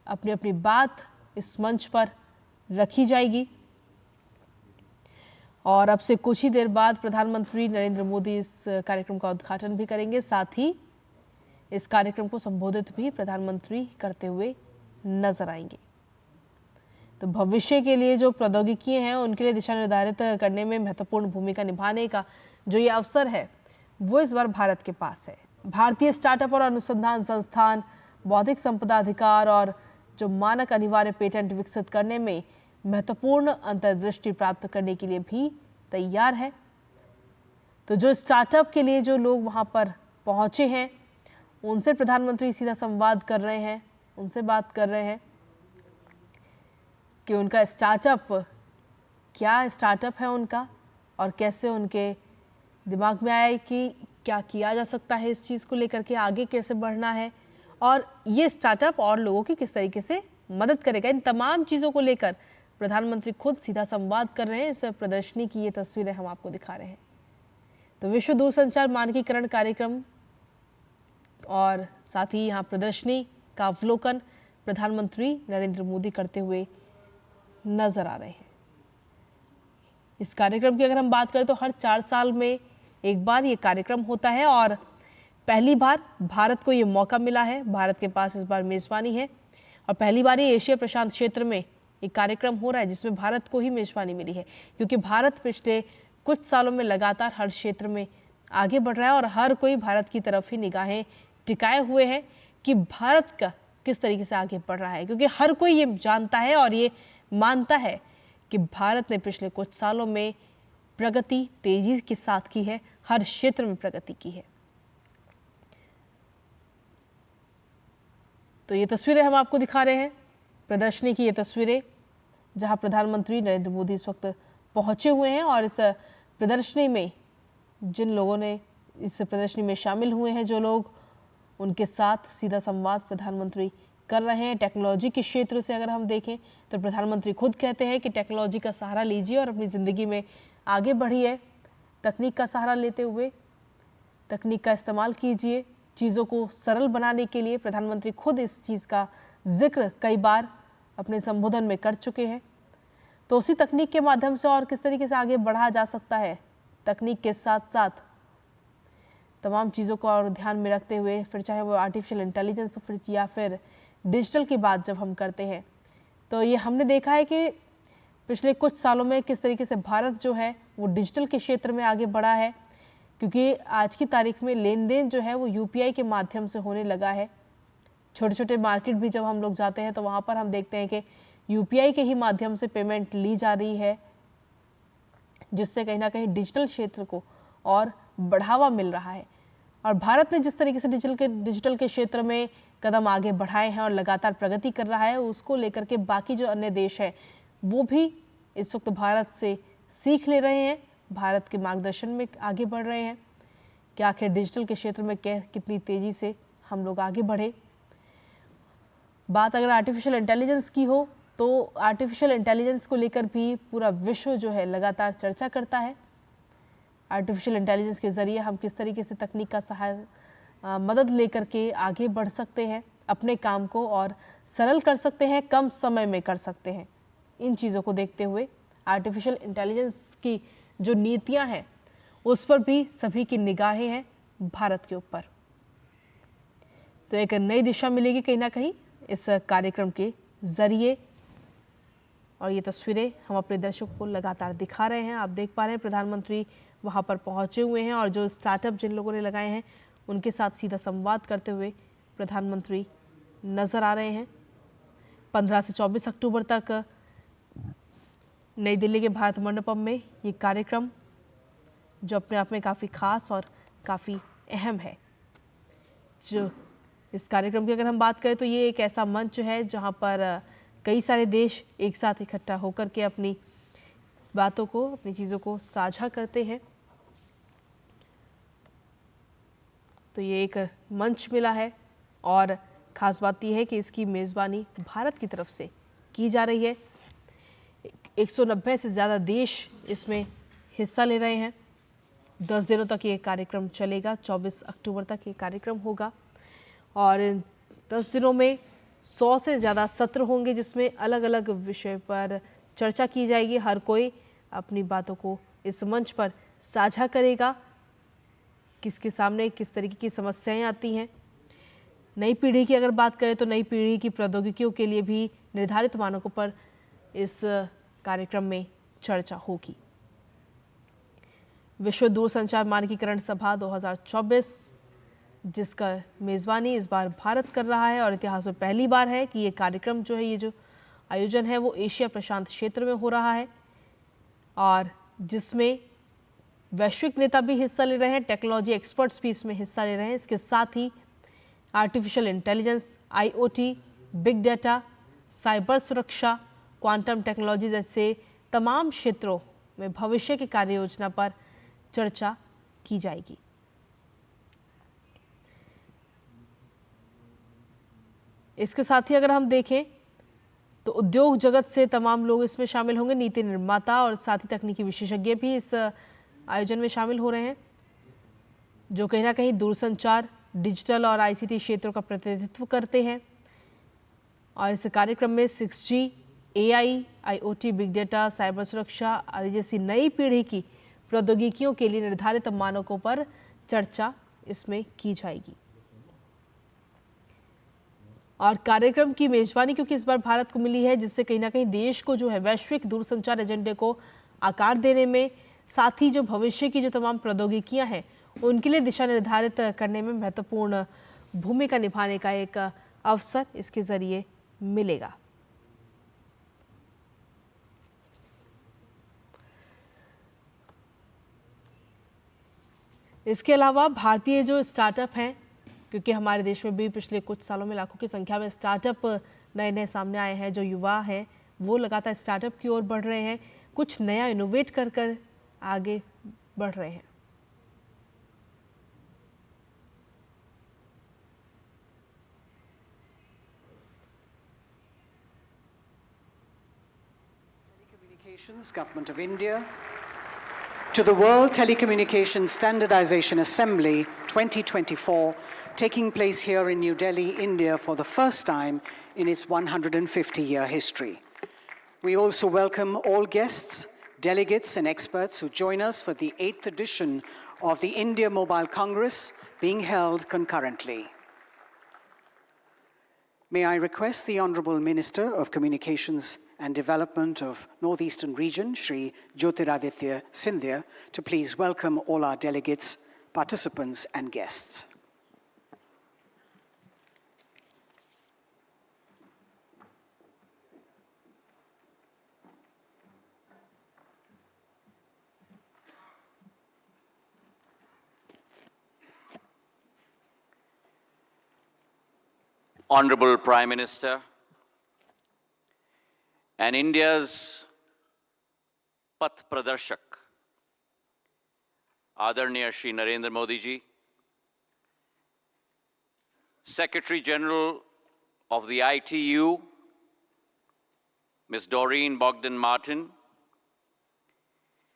अपनी अपनी बात इस मंच पर रखी जाएगी। और अब से कुछ ही देर बाद प्रधानमंत्री नरेंद्र मोदी इस कार्यक्रम का उद्घाटन भी करेंगे, साथ ही इस कार्यक्रम को संबोधित भी प्रधानमंत्री करते हुए नजर आएंगे। तो भविष्य के लिए जो प्रौद्योगिकी हैं उनके लिए दिशा निर्धारित करने में महत्वपूर्ण भूमिका निभाने का जो ये अवसर है वो इस बार भारत के पास है। भारतीय स्टार्टअप और अनुसंधान संस्थान बौद्धिक संपदा अधिकार और जो मानक अनिवार्य पेटेंट विकसित करने में महत्वपूर्ण अंतर्दृष्टि प्राप्त करने के लिए भी तैयार है। तो जो स्टार्टअप के लिए जो लोग वहां पर पहुंचे हैं उनसे प्रधानमंत्री सीधा संवाद कर रहे हैं, उनसे बात कर रहे हैं कि उनका स्टार्टअप, क्या स्टार्टअप है उनका और कैसे उनके दिमाग में आया कि क्या किया जा सकता है इस चीज़ को लेकर के, आगे कैसे बढ़ना है और ये स्टार्टअप और लोगों की किस तरीके से मदद करेगा। इन तमाम चीज़ों को लेकर प्रधानमंत्री खुद सीधा संवाद कर रहे हैं। इस प्रदर्शनी की ये तस्वीरें हम आपको दिखा रहे हैं। तो विश्व दूरसंचार मानकीकरण कार्यक्रम और साथ ही यहाँ प्रदर्शनी का अवलोकन प्रधानमंत्री नरेंद्र मोदी करते हुए नजर आ रहे हैं। इस कार्यक्रम की अगर हम बात करें तो हर 4 साल में एक बार ये कार्यक्रम होता है और पहली बार भारत को ये मौका मिला है। भारत के पास इस बार मेजबानी है और पहली बार ये एशिया प्रशांत क्षेत्र में एक कार्यक्रम हो रहा है जिसमें भारत को ही मेजबानी मिली है, क्योंकि भारत पिछले कुछ सालों में लगातार हर क्षेत्र में आगे बढ़ रहा है और हर कोई भारत की तरफ ही निगाहें टिकाए हुए हैं कि भारत का किस तरीके से आगे बढ़ रहा है, क्योंकि हर कोई ये जानता है और ये मानता है कि भारत ने पिछले कुछ सालों में प्रगति तेजी के साथ की है, हर क्षेत्र में प्रगति की है। तो ये तस्वीरें हम आपको दिखा रहे हैं, प्रदर्शनी की ये तस्वीरें, जहां प्रधानमंत्री नरेंद्र मोदी इस वक्त पहुंचे हुए हैं और इस प्रदर्शनी में जिन लोगों ने इस प्रदर्शनी में शामिल हुए हैं, जो लोग, उनके साथ सीधा संवाद प्रधानमंत्री कर रहे हैं। टेक्नोलॉजी के क्षेत्र से अगर हम देखें तो प्रधानमंत्री खुद कहते हैं कि टेक्नोलॉजी का सहारा लीजिए और अपनी ज़िंदगी में आगे बढ़िए, तकनीक का सहारा लेते हुए तकनीक का इस्तेमाल कीजिए, चीज़ों को सरल बनाने के लिए। प्रधानमंत्री खुद इस चीज़ का जिक्र कई बार अपने संबोधन में कर चुके हैं। तो उसी तकनीक के माध्यम से और किस तरीके से आगे बढ़ा जा सकता है, तकनीक के साथ साथ तमाम चीज़ों को और ध्यान में रखते हुए, फिर चाहे वो आर्टिफिशियल इंटेलिजेंस फिर या फिर डिजिटल की बात जब हम करते हैं, तो ये हमने देखा है कि पिछले कुछ सालों में किस तरीके से भारत जो है वो डिजिटल के क्षेत्र में आगे बढ़ा है, क्योंकि आज की तारीख में लेन देन जो है वो यूपीआई के माध्यम से होने लगा है। छोटे छोटे मार्केट भी जब हम लोग जाते हैं तो वहाँ पर हम देखते हैं कि यूपीआई के ही माध्यम से पेमेंट ली जा रही है, जिससे कहीं ना कहीं डिजिटल क्षेत्र को और बढ़ावा मिल रहा है। और भारत ने जिस तरीके से डिजिटल के क्षेत्र में कदम आगे बढ़ाए हैं और लगातार प्रगति कर रहा है, उसको लेकर के बाकी जो अन्य देश हैं वो भी इस वक्त भारत से सीख ले रहे हैं, भारत के मार्गदर्शन में आगे बढ़ रहे हैं कि आखिर डिजिटल के क्षेत्र में कितनी तेज़ी से हम लोग आगे बढ़े। बात अगर आर्टिफिशियल इंटेलिजेंस की हो तो आर्टिफिशियल इंटेलिजेंस को लेकर भी पूरा विश्व जो है लगातार चर्चा करता है। आर्टिफिशियल इंटेलिजेंस के ज़रिए हम किस तरीके से तकनीक का मदद लेकर के आगे बढ़ सकते हैं, अपने काम को और सरल कर सकते हैं, कम समय में कर सकते हैं। इन चीज़ों को देखते हुए आर्टिफिशियल इंटेलिजेंस की जो नीतियां हैं उस पर भी सभी की निगाहें हैं भारत के ऊपर। तो एक नई दिशा मिलेगी कहीं ना कहीं इस कार्यक्रम के ज़रिए। और ये तस्वीरें हम अपने दर्शकों को लगातार दिखा रहे हैं। आप देख पा रहे हैं प्रधानमंत्री वहाँ पर पहुँचे हुए हैं और जो स्टार्टअप जिन लोगों ने लगाए हैं उनके साथ सीधा संवाद करते हुए प्रधानमंत्री नज़र आ रहे हैं। 15 से 24 अक्टूबर तक नई दिल्ली के भारत मंडपम में ये कार्यक्रम, जो अपने आप में काफ़ी खास और काफ़ी अहम है। जो इस कार्यक्रम की अगर हम बात करें तो ये एक ऐसा मंच है जहाँ पर कई सारे देश एक साथ इकट्ठा होकर के अपनी बातों को, अपनी चीज़ों को साझा करते हैं। तो ये एक मंच मिला है और ख़ास बात यह है कि इसकी मेज़बानी भारत की तरफ से की जा रही है। 190 से ज़्यादा देश इसमें हिस्सा ले रहे हैं। 10 दिनों तक ये कार्यक्रम चलेगा, 24 अक्टूबर तक ये कार्यक्रम होगा और 10 दिनों में 100 से ज़्यादा सत्र होंगे जिसमें अलग अलग विषय पर चर्चा की जाएगी। हर कोई अपनी बातों को इस मंच पर साझा करेगा, किसके सामने किस तरीके की समस्याएं आती हैं। नई पीढ़ी की अगर बात करें तो नई पीढ़ी की प्रौद्योगिकियों के लिए भी निर्धारित मानकों पर इस कार्यक्रम में चर्चा होगी। विश्व दूरसंचार मानकीकरण सभा 2024, जिसका मेज़बानी इस बार भारत कर रहा है और इतिहास में पहली बार है कि ये कार्यक्रम जो है, ये जो आयोजन है वो एशिया प्रशांत क्षेत्र में हो रहा है और जिसमें वैश्विक नेता भी हिस्सा ले रहे हैं, टेक्नोलॉजी एक्सपर्ट्स भी इसमें हिस्सा ले रहे हैं। इसके साथ ही artificial intelligence, IoT, big data, cyber सुरक्षा, क्वांटम टेक्नोलॉजी जैसे तमाम क्षेत्रों में भविष्य की कार्य योजना पर चर्चा की जाएगी। इसके साथ ही अगर हम देखें तो उद्योग जगत से तमाम लोग इसमें शामिल होंगे। नीति निर्माता और साथ ही तकनीकी विशेषज्ञ भी इस आयोजन में शामिल हो रहे हैं, जो कहीं ना कहीं दूरसंचार, डिजिटल और ICT क्षेत्रों का प्रतिनिधित्व करते हैं। और इस कार्यक्रम में 6G, AI, IoT, big data, cyber सुरक्षा आदि जैसी नई पीढ़ी की प्रौद्योगिकियों के लिए निर्धारित मानकों पर चर्चा इसमें की जाएगी। और कार्यक्रम की मेजबानी क्योंकि इस बार भारत को मिली है, जिससे कहीं ना कहीं देश को जो है वैश्विक दूरसंचार एजेंडे को आकार देने में, साथ ही जो भविष्य की जो तमाम प्रौद्योगिकियां हैं उनके लिए दिशा निर्धारित करने में महत्वपूर्ण भूमिका निभाने का एक अवसर इसके जरिए मिलेगा। इसके अलावा भारतीय जो स्टार्टअप हैं, क्योंकि हमारे देश में भी पिछले कुछ सालों में लाखों की संख्या में स्टार्टअप नए नए सामने आए हैं, जो युवा हैं वो लगातार स्टार्टअप की ओर बढ़ रहे हैं, कुछ नया इनोवेट कर कर आगे बढ़ रहे हैं। Telecommunications, Government of India, to the World Telecommunication Standardization Assembly 2024, taking place here in New Delhi, India, for the first time in its 150-year history. We also welcome all guests, delegates, and experts who join us for the 8th edition of the India Mobile Congress, being held concurrently. May I request the Honorable Minister of Communications and Development of Northeastern Region, Shri Jyotiraditya Scindia, to please welcome all our delegates, participants, and guests. Honorable Prime Minister, and India's Path Pradarshak, Adarniya Shri Narendra Modi ji, Secretary General of the ITU, Ms. Doreen Bogdan-Martin,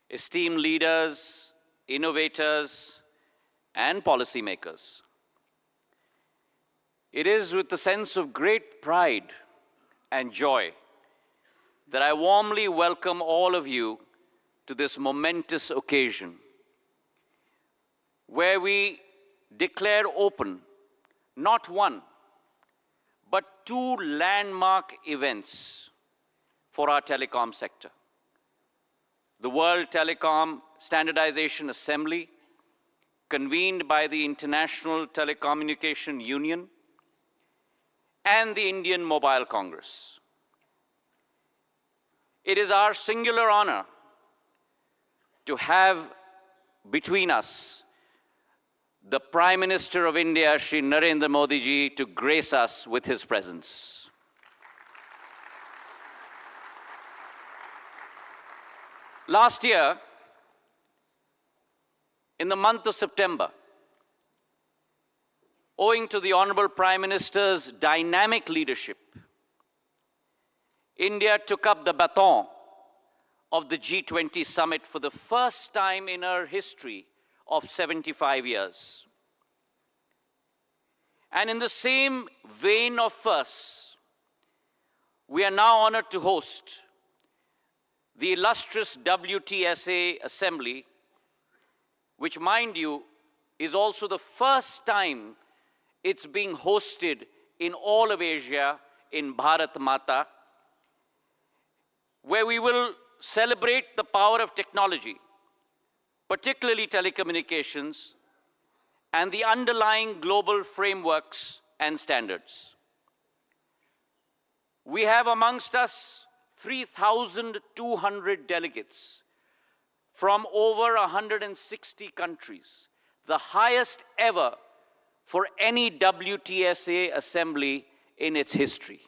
esteemed leaders, innovators, and policymakers. It is with a sense of great pride and joy that I warmly welcome all of you to this momentous occasion, where we declare open not one, but two landmark events for our telecom sector. The World Telecom Standardization Assembly, convened by the International Telecommunication Union, and the Indian Mobile Congress. It is our singular honor to have between us the Prime Minister of India, Shri Narendra Modi ji, to grace us with his presence. Last year, in the month of September, owing to the Honorable Prime Minister's dynamic leadership, India took up the baton of the G20 summit for the first time in her history of 75 years. And in the same vein of firsts, we are now honored to host the illustrious WTSA Assembly, which, mind you, is also the first time it's being hosted in all of Asia in Bharat Mata, where we will celebrate the power of technology, particularly telecommunications, and the underlying global frameworks and standards. We have amongst us 3,200 delegates from over 160 countries, the highest ever for any WTSA assembly in its history.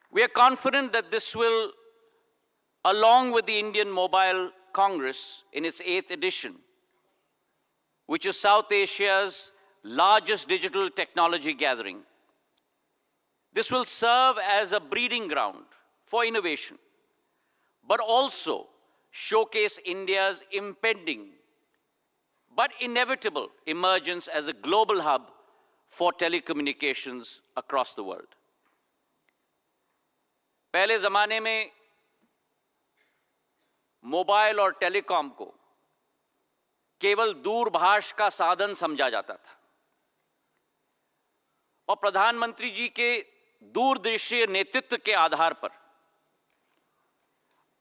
We are confident that this will, along with the Indian Mobile Congress in its 8th edition, which is South Asia's largest digital technology gathering, this will serve as a breeding ground for innovation, but also showcase India's impending but inevitable emergence as a global hub for telecommunications across the world. पहले ज़माने में mobile और telecom को केवल दूरभाष का साधन समझा जाता था, और प्रधानमंत्री जी के दूरदृष्टि नेतृत्व के आधार पर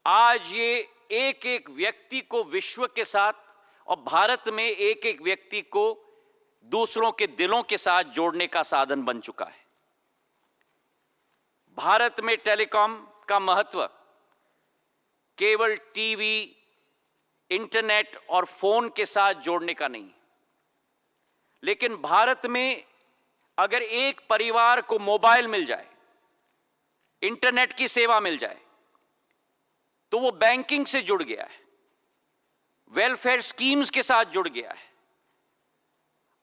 आज ये एक एक व्यक्ति को विश्व के साथ और भारत में एक एक व्यक्ति को दूसरों के दिलों के साथ जोड़ने का साधन बन चुका है। भारत में टेलीकॉम का महत्व केवल टीवी, इंटरनेट और फोन के साथ जोड़ने का नहीं, लेकिन भारत में अगर एक परिवार को मोबाइल मिल जाए, इंटरनेट की सेवा मिल जाए, तो वो बैंकिंग से जुड़ गया है, वेलफेयर स्कीम्स के साथ जुड़ गया है,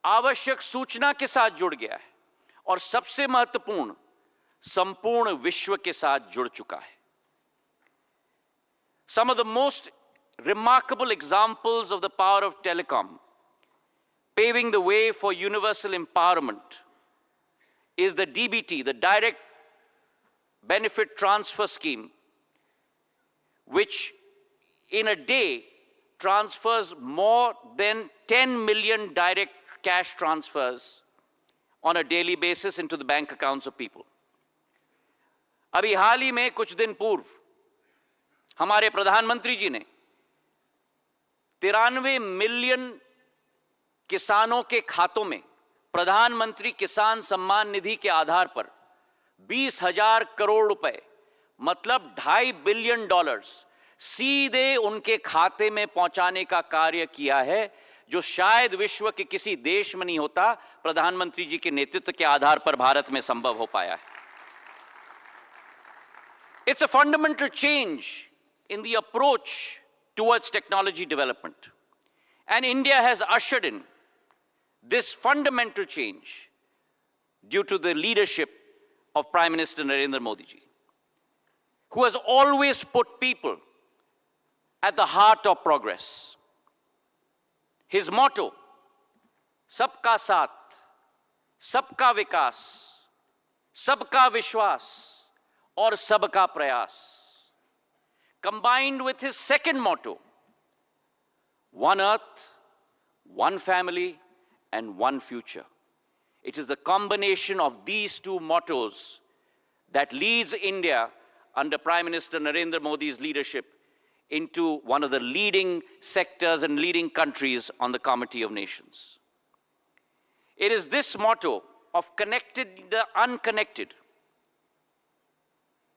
आवश्यक सूचना के साथ जुड़ गया है और सबसे महत्वपूर्ण, संपूर्ण विश्व के साथ जुड़ चुका है। Some of the most remarkable examples of the power of telecom, paving the way for universal empowerment, is the DBT, the Direct Benefit Transfer Scheme, which in a day transfers more than 10 million direct cash transfers on a daily basis into the bank accounts of people. अभी हाल ही में कुछ दिन पूर्व हमारे प्रधानमंत्री जी ने 93 million किसानों के खातों में प्रधानमंत्री किसान सम्मान निधि के आधार पर 20,000 करोड़ रुपए, मतलब $2.5 बिलियन सीधे उनके खाते में पहुंचाने का कार्य किया है, जो शायद विश्व के किसी देश में नहीं होता, प्रधानमंत्री जी के नेतृत्व के आधार पर भारत में संभव हो पाया है। It's a fundamental change in the approach towards technology development. And India has ushered in this fundamental change due to the leadership of Prime Minister Narendra Modi ji, who has always put people at the heart of progress. His motto, सबका साथ, सबका विकास, सबका विश्वास और सबका प्रयास, combined with his second motto, one earth, one family, and one future. It is the combination of these two mottos that leads India under Prime Minister Narendra Modi's leadership into one of the leading sectors and leading countries on the Committee of Nations. It is this motto of connected the unconnected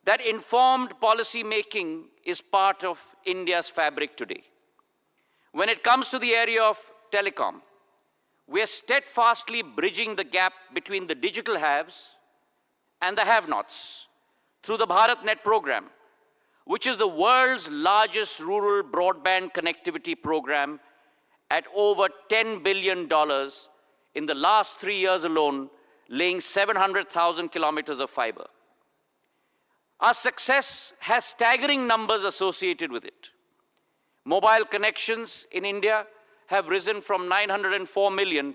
that informed policy making is part of India's fabric today. When it comes to the area of telecom, we are steadfastly bridging the gap between the digital haves and the have-nots through the BharatNet program, which is the world's largest rural broadband connectivity program at over $10 billion in the last 3 years alone, laying 700,000 kilometers of fiber. Our success has staggering numbers associated with it. Mobile connections in India have risen from 904 million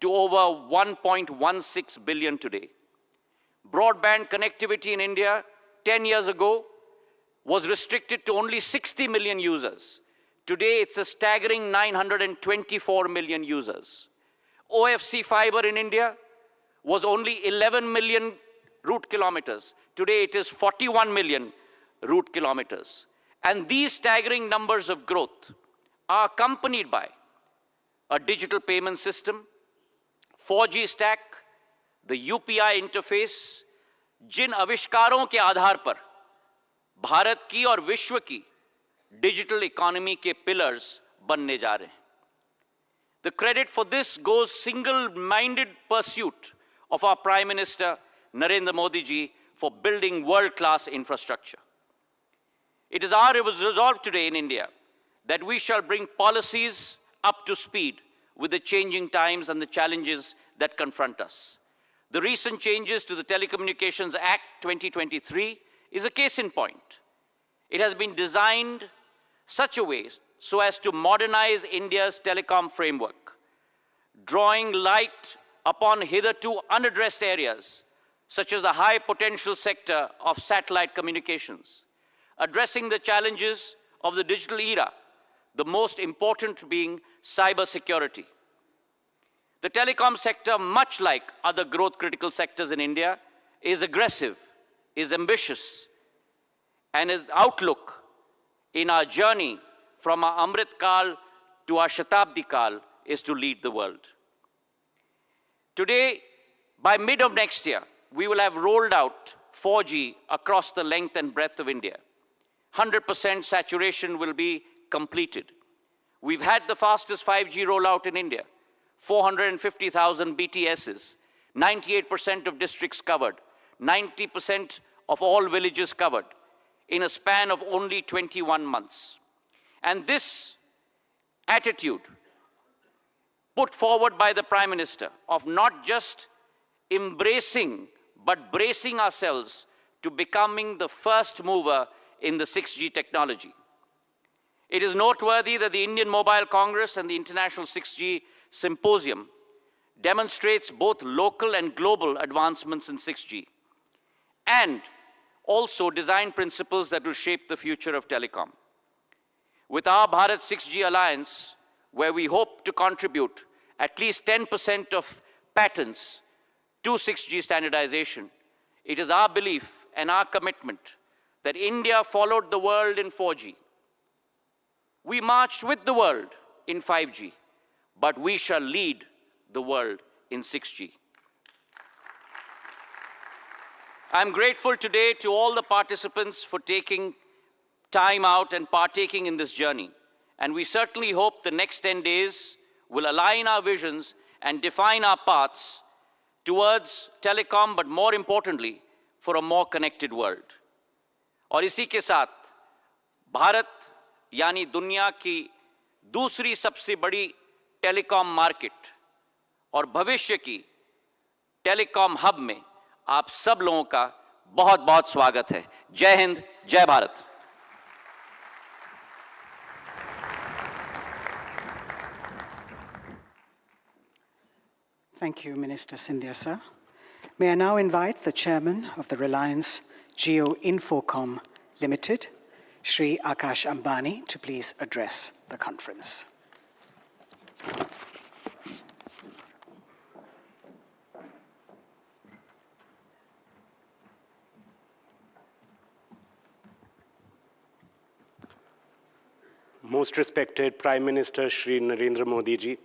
to over 1.16 billion today. Broadband connectivity in India 10 years ago was restricted to only 60 million users. Today, it's a staggering 924 million users. OFC fiber in India was only 11 million route kilometers. Today, it is 41 million route kilometers. And these staggering numbers of growth are accompanied by a digital payment system, 4G stack, the UPI interface, जिन आविष्कारों के आधार पर भारत की और विश्व की digital economy के pillars बनने जा रहे हैं. The credit for this goes single-minded pursuit of our Prime Minister Narendra Modi ji for building world-class infrastructure. It is our resolve today in India that we shall bring policies up to speed with the changing times and the challenges that confront us. The recent changes to the Telecommunications Act 2023 is a case in point. It has been designed such a way so as to modernize India's telecom framework, drawing light upon hitherto unaddressed areas, such as the high potential sector of satellite communications, addressing the challenges of the digital era, the most important being cybersecurity. The telecom sector, much like other growth critical sectors in India, is aggressive, is ambitious, and its outlook in our journey from our Amrit Kal to our Shatabdi Kal is to lead the world. Today, by mid of next year, we will have rolled out 4G across the length and breadth of India. 100% saturation will be completed. We've had the fastest 5G rollout in India, 450,000 BTSs, 98% of districts covered, 90% of all villages covered in a span of only 21 months. And this attitude put forward by the Prime Minister of not just embracing but bracing ourselves to becoming the first mover in the 6G technology. It is noteworthy that the Indian Mobile Congress and the International 6G Symposium demonstrates both local and global advancements in 6G and also design principles that will shape the future of telecom. With our Bharat 6G Alliance, where we hope to contribute at least 10% of patents to 6G standardization, it is our belief and our commitment that India followed the world in 4G. We marched with the world in 5G, but we shall lead the world in 6G. I'm grateful today to all the participants for taking time out and partaking in this journey. And we certainly hope the next 10 days will align our visions and define our paths towards telecom, but more importantly, for a more connected world. और इसी के साथ भारत यानी दुनिया की दूसरी सबसे बड़ी टेलीकॉम मार्केट और भविष्य की टेलीकॉम हब में आप सब लोगों का बहुत बहुत स्वागत है। जय हिंद, जय Bharat. Thank you, Minister Scindia, sir. May I now invite the chairman of the Reliance Jio Infocom Limited, Shri Akash Ambani, to please address the conference. Most respected Prime Minister Shri Narendra Modi ji,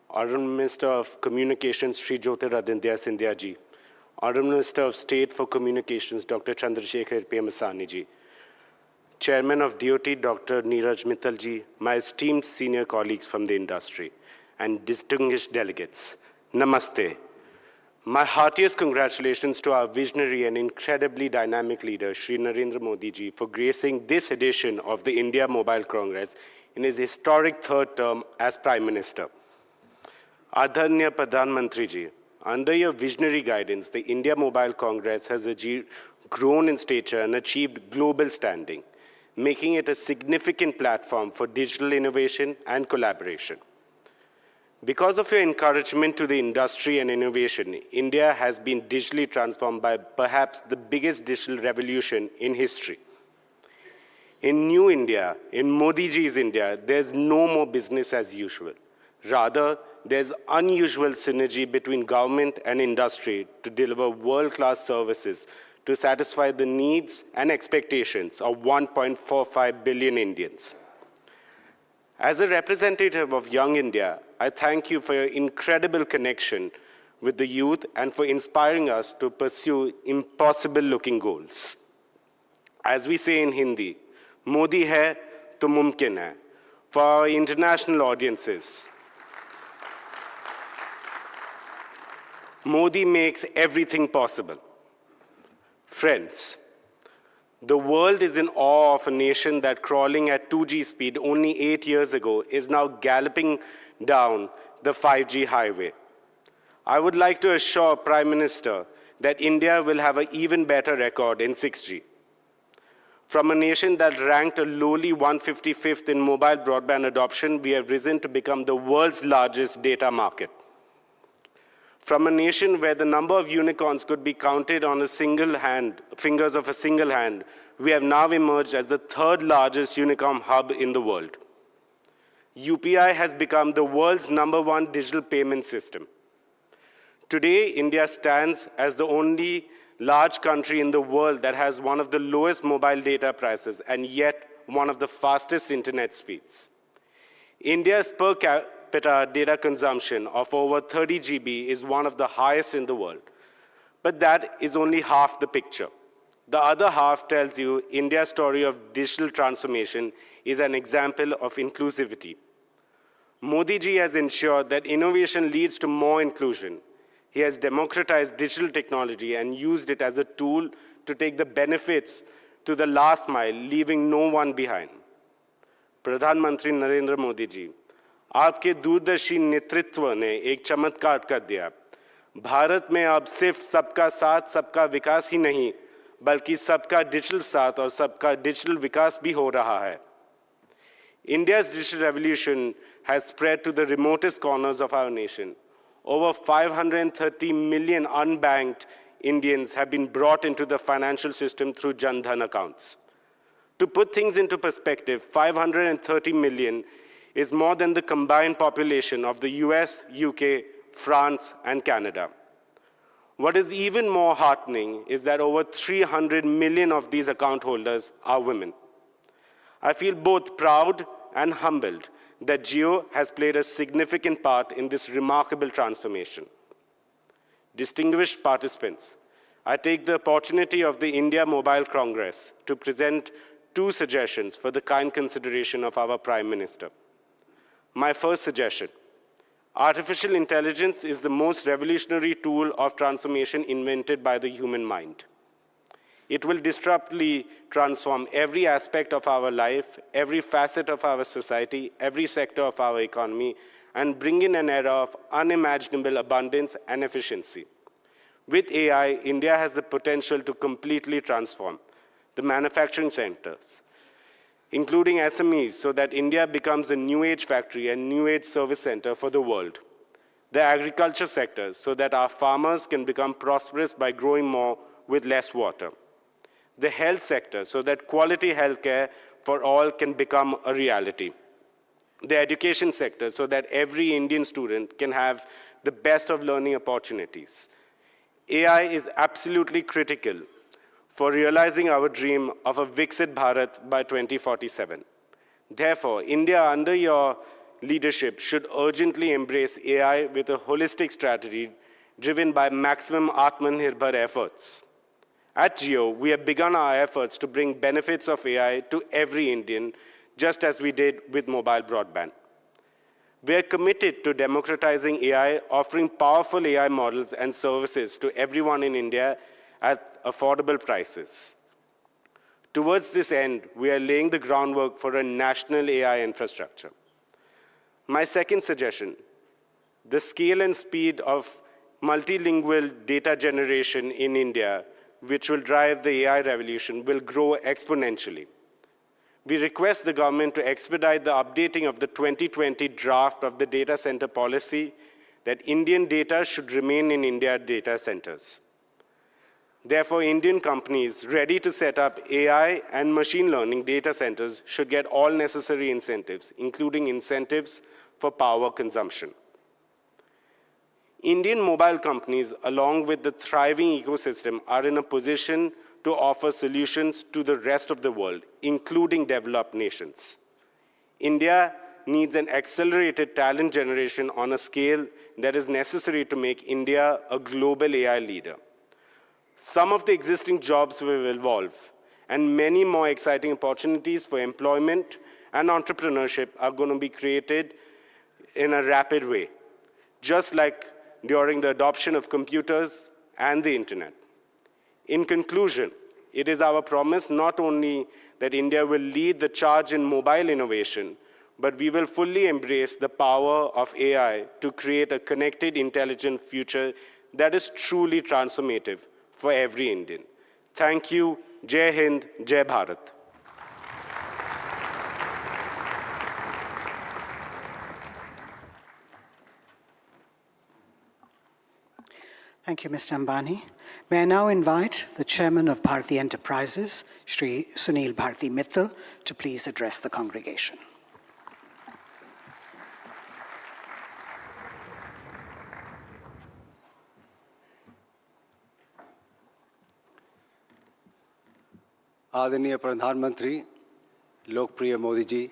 Honorable Minister of Communications Shri Jyotiraditya Scindia ji, Honorable Minister of State for Communications Dr. Chandrasekhar Pemasani ji, Chairman of DOT Dr. Neeraj Mittal ji, my esteemed senior colleagues from the industry, and distinguished delegates, Namaste. My heartiest congratulations to our visionary and incredibly dynamic leader, Shri Narendra Modi ji, for gracing this edition of the India Mobile Congress in his historic third term as Prime Minister. Adharnya Pradhan Mantri ji, under your visionary guidance, the India Mobile Congress has grown in stature and achieved global standing, making it a significant platform for digital innovation and collaboration. Because of your encouragement to the industry and innovation, India has been digitally transformed by perhaps the biggest digital revolution in history. In New India, in Modi ji's India, there's no more business as usual. Rather, there's unusual synergy between government and industry to deliver world-class services to satisfy the needs and expectations of 1.45 billion Indians. As a representative of Young India, I thank you for your incredible connection with the youth and for inspiring us to pursue impossible-looking goals. As we say in Hindi, Modi hai to mumkin hai. For our international audiences, Modi makes everything possible. Friends, the world is in awe of a nation that crawling at 2G speed only 8 years ago is now galloping down the 5G highway. I would like to assure Prime Minister that India will have an even better record in 6G. From a nation that ranked a lowly 155th in mobile broadband adoption, we have risen to become the world's largest data market. From a nation where the number of unicorns could be counted on a single hand, fingers of a single hand, we have now emerged as the third largest unicorn hub in the world. UPI has become the world's #1 digital payment system. Today, India stands as the only large country in the world that has one of the lowest mobile data prices and yet one of the fastest internet speeds. India's per capita data consumption of over 30 GB is one of the highest in the world. But that is only half the picture. The other half tells you India's story of digital transformation is an example of inclusivity. Modi ji has ensured that innovation leads to more inclusion. He has democratized digital technology and used it as a tool to take the benefits to the last mile, leaving no one behind. प्रधानमंत्री नरेंद्र मोदी जी, आपके दूरदर्शी नेतृत्व ने एक चमत्कार कर दिया। भारत में अब सिर्फ सबका साथ, सबका विकास ही नहीं, बल्कि सबका डिजिटल साथ और सबका डिजिटल विकास भी हो रहा है। India's digital revolution has spread to the remotest corners of our nation. Over 530 million unbanked Indians have been brought into the financial system through Jan Dhan accounts. To put things into perspective, 530 million is more than the combined population of the US, UK, France, and Canada. What is even more heartening is that over 300 million of these account holders are women. I feel both proud and humbled that Jio has played a significant part in this remarkable transformation. Distinguished participants, I take the opportunity of the India Mobile Congress to present 2 suggestions for the kind consideration of our Prime Minister. My first suggestion: artificial intelligence is the most revolutionary tool of transformation invented by the human mind. It will disruptively transform every aspect of our life, every facet of our society, every sector of our economy, and bring in an era of unimaginable abundance and efficiency. With AI, India has the potential to completely transform the manufacturing sectors, including SMEs, so that India becomes a new age factory and new age service center for the world. The agriculture sector, so that our farmers can become prosperous by growing more with less water. The health sector, so that quality healthcare for all can become a reality. The education sector, so that every Indian student can have the best of learning opportunities. AI is absolutely critical for realizing our dream of a Viksit Bharat by 2047. Therefore, India, under your leadership, should urgently embrace AI with a holistic strategy driven by maximum Atmanirbhar efforts. At Jio, we have begun our efforts to bring benefits of AI to every Indian, just as we did with mobile broadband. We are committed to democratizing AI, offering powerful AI models and services to everyone in India at affordable prices. Towards this end, we are laying the groundwork for a national AI infrastructure. My second suggestion: the scale and speed of multilingual data generation in India, which will drive the AI revolution, will grow exponentially. We request the government to expedite the updating of the 2020 draft of the data center policy that Indian data should remain in India data centers. Therefore, Indian companies ready to set up AI and machine learning data centers should get all necessary incentives, including incentives for power consumption. Indian mobile companies, along with the thriving ecosystem, are in a position to offer solutions to the rest of the world, including developed nations. India needs an accelerated talent generation on a scale that is necessary to make India a global AI leader. Some of the existing jobs will evolve, and many more exciting opportunities for employment and entrepreneurship are going to be created in a rapid way, just like during the adoption of computers and the internet. In conclusion, it is our promise not only that India will lead the charge in mobile innovation, but we will fully embrace the power of AI to create a connected, intelligent future that is truly transformative for every Indian. Thank you. Jai Hind, Jai Bharat. Thank you, Mr. Ambani. May I now invite the Chairman of Bharti Enterprises, Shri Sunil Bharti Mittal, to please address the congregation. आदरणीय प्रधानमंत्री लोकप्रिय Modi ji,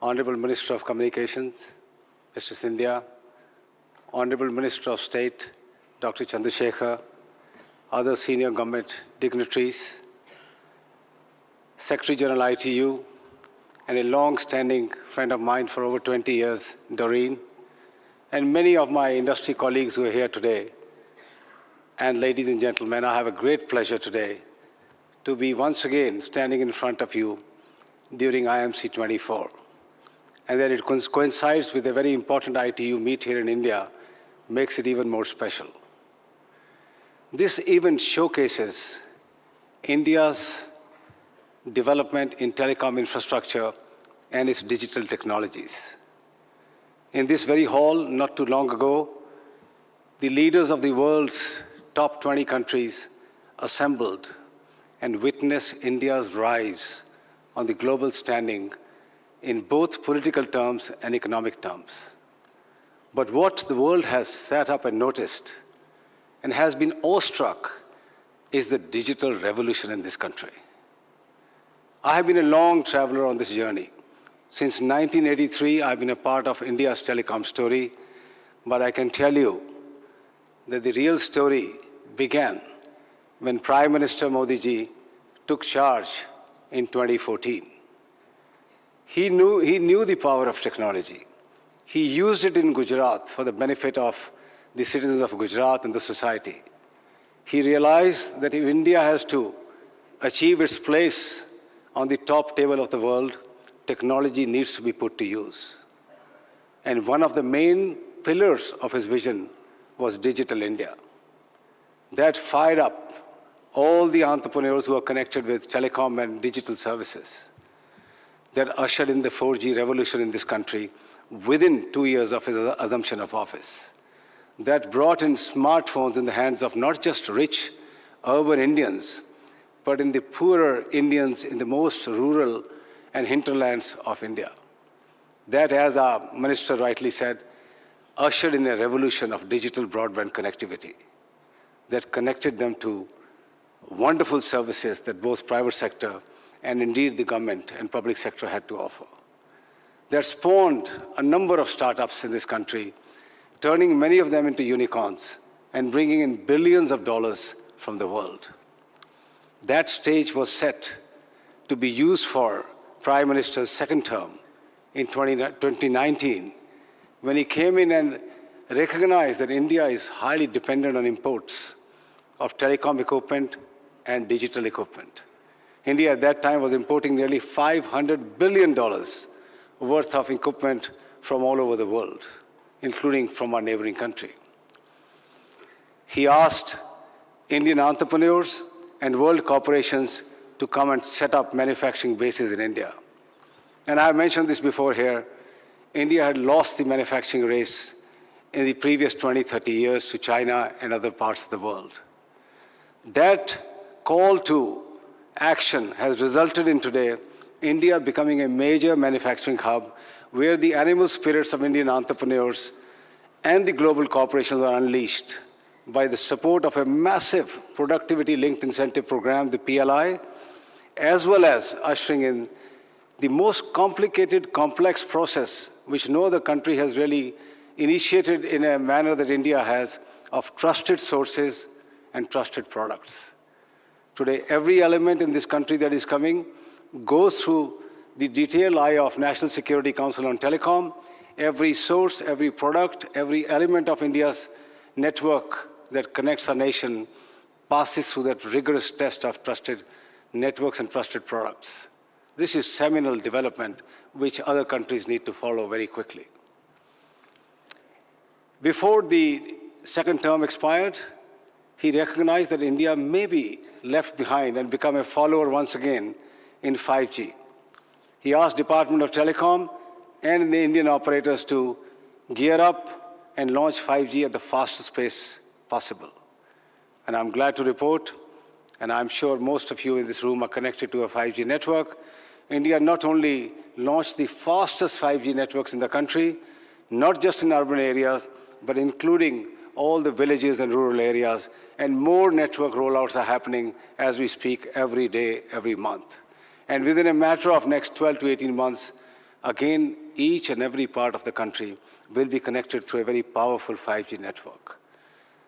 Honorable Minister of Communications, Mr. Scindia, Honorable Minister of State, Dr. Chandrasekhar, other senior government dignitaries, Secretary General ITU, and a long-standing friend of mine for over 20 years, Doreen, and many of my industry colleagues who are here today. And ladies and gentlemen, I have a great pleasure today to be once again standing in front of you during IMC 24. And that it coincides with a very important ITU meet here in India makes it even more special. This event showcases India's development in telecom infrastructure and its digital technologies. In this very hall, not too long ago, the leaders of the world's top 20 countries assembled and witnessed India's rise on the global standing in both political terms and economic terms. But what the world has sat up and noticed and has been awestruck is the digital revolution in this country. I have been a long traveler on this journey. Since 1983, I've been a part of India's telecom story, but I can tell you that the real story began when Prime Minister Modi ji took charge in 2014. He knew the power of technology. He used it in Gujarat for the benefit of the citizens of Gujarat and the society. He realized that if India has to achieve its place on the top table of the world, technology needs to be put to use. And one of the main pillars of his vision was Digital India. That fired up all the entrepreneurs who are connected with telecom and digital services. That ushered in the 4G revolution in this country within 2 years of his assumption of office. That brought in smartphones in the hands of not just rich urban Indians, but in the poorer Indians in the most rural and hinterlands of India. That, as our minister rightly said, ushered in a revolution of digital broadband connectivity that connected them to wonderful services that both private sector and indeed the government and public sector had to offer. That spawned a number of startups in this country, turning many of them into unicorns and bringing in billions of dollars from the world. That stage was set to be used for Prime Minister's second term in 2019, when he came in and recognized that India is highly dependent on imports of telecom equipment and digital equipment. India at that time was importing nearly $500 billion worth of equipment from all over the world, including from our neighboring country. He asked Indian entrepreneurs and world corporations to come and set up manufacturing bases in India. And I mentioned this before here, India had lost the manufacturing race in the previous 20, 30 years to China and other parts of the world. That call to action has resulted in today India becoming a major manufacturing hub where the animal spirits of Indian entrepreneurs and the global corporations are unleashed by the support of a massive productivity-linked incentive program, the PLI, as well as ushering in the most complicated, complex process which no other country has really initiated in a manner that India has of trusted sources and trusted products. Today, every element in this country that is coming goes through the detailed eye of National Security Council on Telecom. Every source, every product, every element of India's network that connects our nation passes through that rigorous test of trusted networks and trusted products. This is seminal development which other countries need to follow very quickly. Before the second term expired, he recognized that India may be left behind and become a follower once again in 5G. He asked Department of Telecom and the Indian operators to gear up and launch 5G at the fastest pace possible. And I'm glad to report, and I'm sure most of you in this room are connected to a 5G network, India not only launched the fastest 5G networks in the country, not just in urban areas, but including all the villages and rural areas, and more network rollouts are happening as we speak every day, every month. And within a matter of next 12 to 18 months, again, each and every part of the country will be connected through a very powerful 5G network.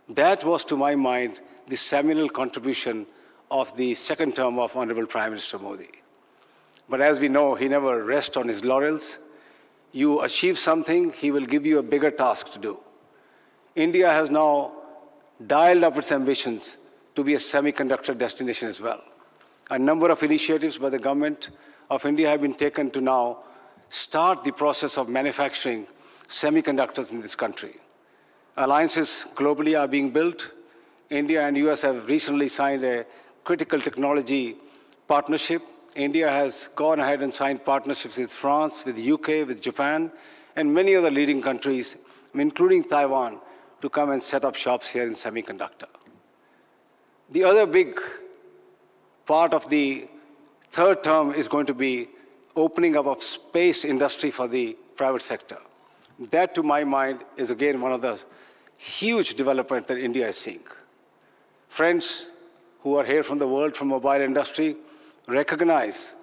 That was, to my mind, the seminal contribution of the second term of Honorable Prime Minister Modi. But as we know, he never rests on his laurels. You achieve something, he will give you a bigger task to do. India has now dialed up its ambitions to be a semiconductor destination as well. A number of initiatives by the government of India have been taken to now start the process of manufacturing semiconductors in this country. Alliances globally are being built. India and US have recently signed a critical technology partnership. India has gone ahead and signed partnerships with France, with UK, with Japan, and many other leading countries, including Taiwan, to come and set up shops here in semiconductor. The other big part of the third term is going to be opening up of space industry for the private sector. That, to my mind, is again one of the huge developments that India is seeing. Friends who are here from the world, from mobile industry, recognize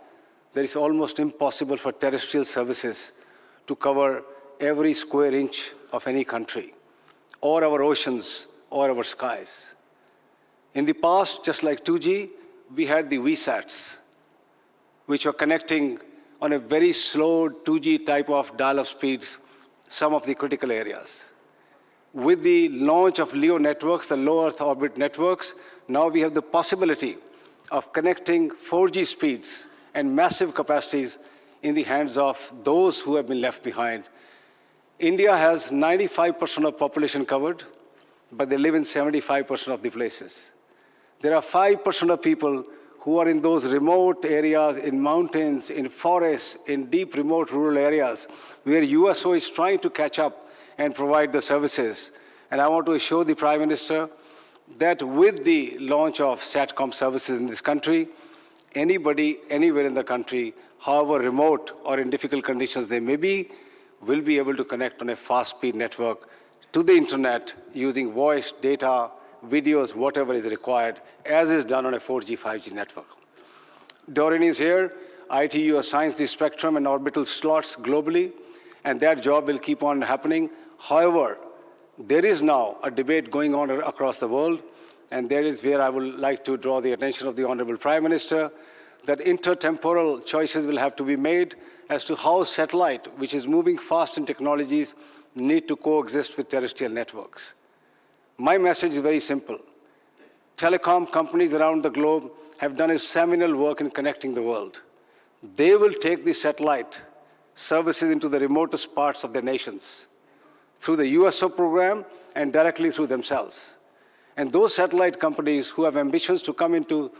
that it's almost impossible for terrestrial services to cover every square inch of any country, or our oceans, or our skies. In the past, just like 2G, we had the VSATs, which were connecting on a very slow 2G type of dial-up speeds some of the critical areas. With the launch of LEO networks, the low Earth orbit networks, now we have the possibility of connecting 4G speeds and massive capacities in the hands of those who have been left behind. India has 95% of population covered, but they live in 75% of the places. There are 5% of people who are in those remote areas, in mountains, in forests, in deep remote rural areas, where USO is trying to catch up and provide the services. And I want to assure the Prime Minister that with the launch of SATCOM services in this country, anybody, anywhere in the country, however remote or in difficult conditions they may be, will be able to connect on a fast-speed network to the internet using voice, data, videos, whatever is required, as is done on a 4G, 5G network. Doreen is here. ITU assigns the spectrum and orbital slots globally, and that job will keep on happening. However, there is now a debate going on across the world, and there is where I would like to draw the attention of the Honorable Prime Minister, that intertemporal choices will have to be made as to how satellite, which is moving fast in technologies, need to coexist with terrestrial networks. My message is very simple. Telecom companies around the globe have done a seminal work in connecting the world. They will take the satellite services into the remotest parts of their nations through the USO program and directly through themselves. And those satellite companies who have ambitions to come into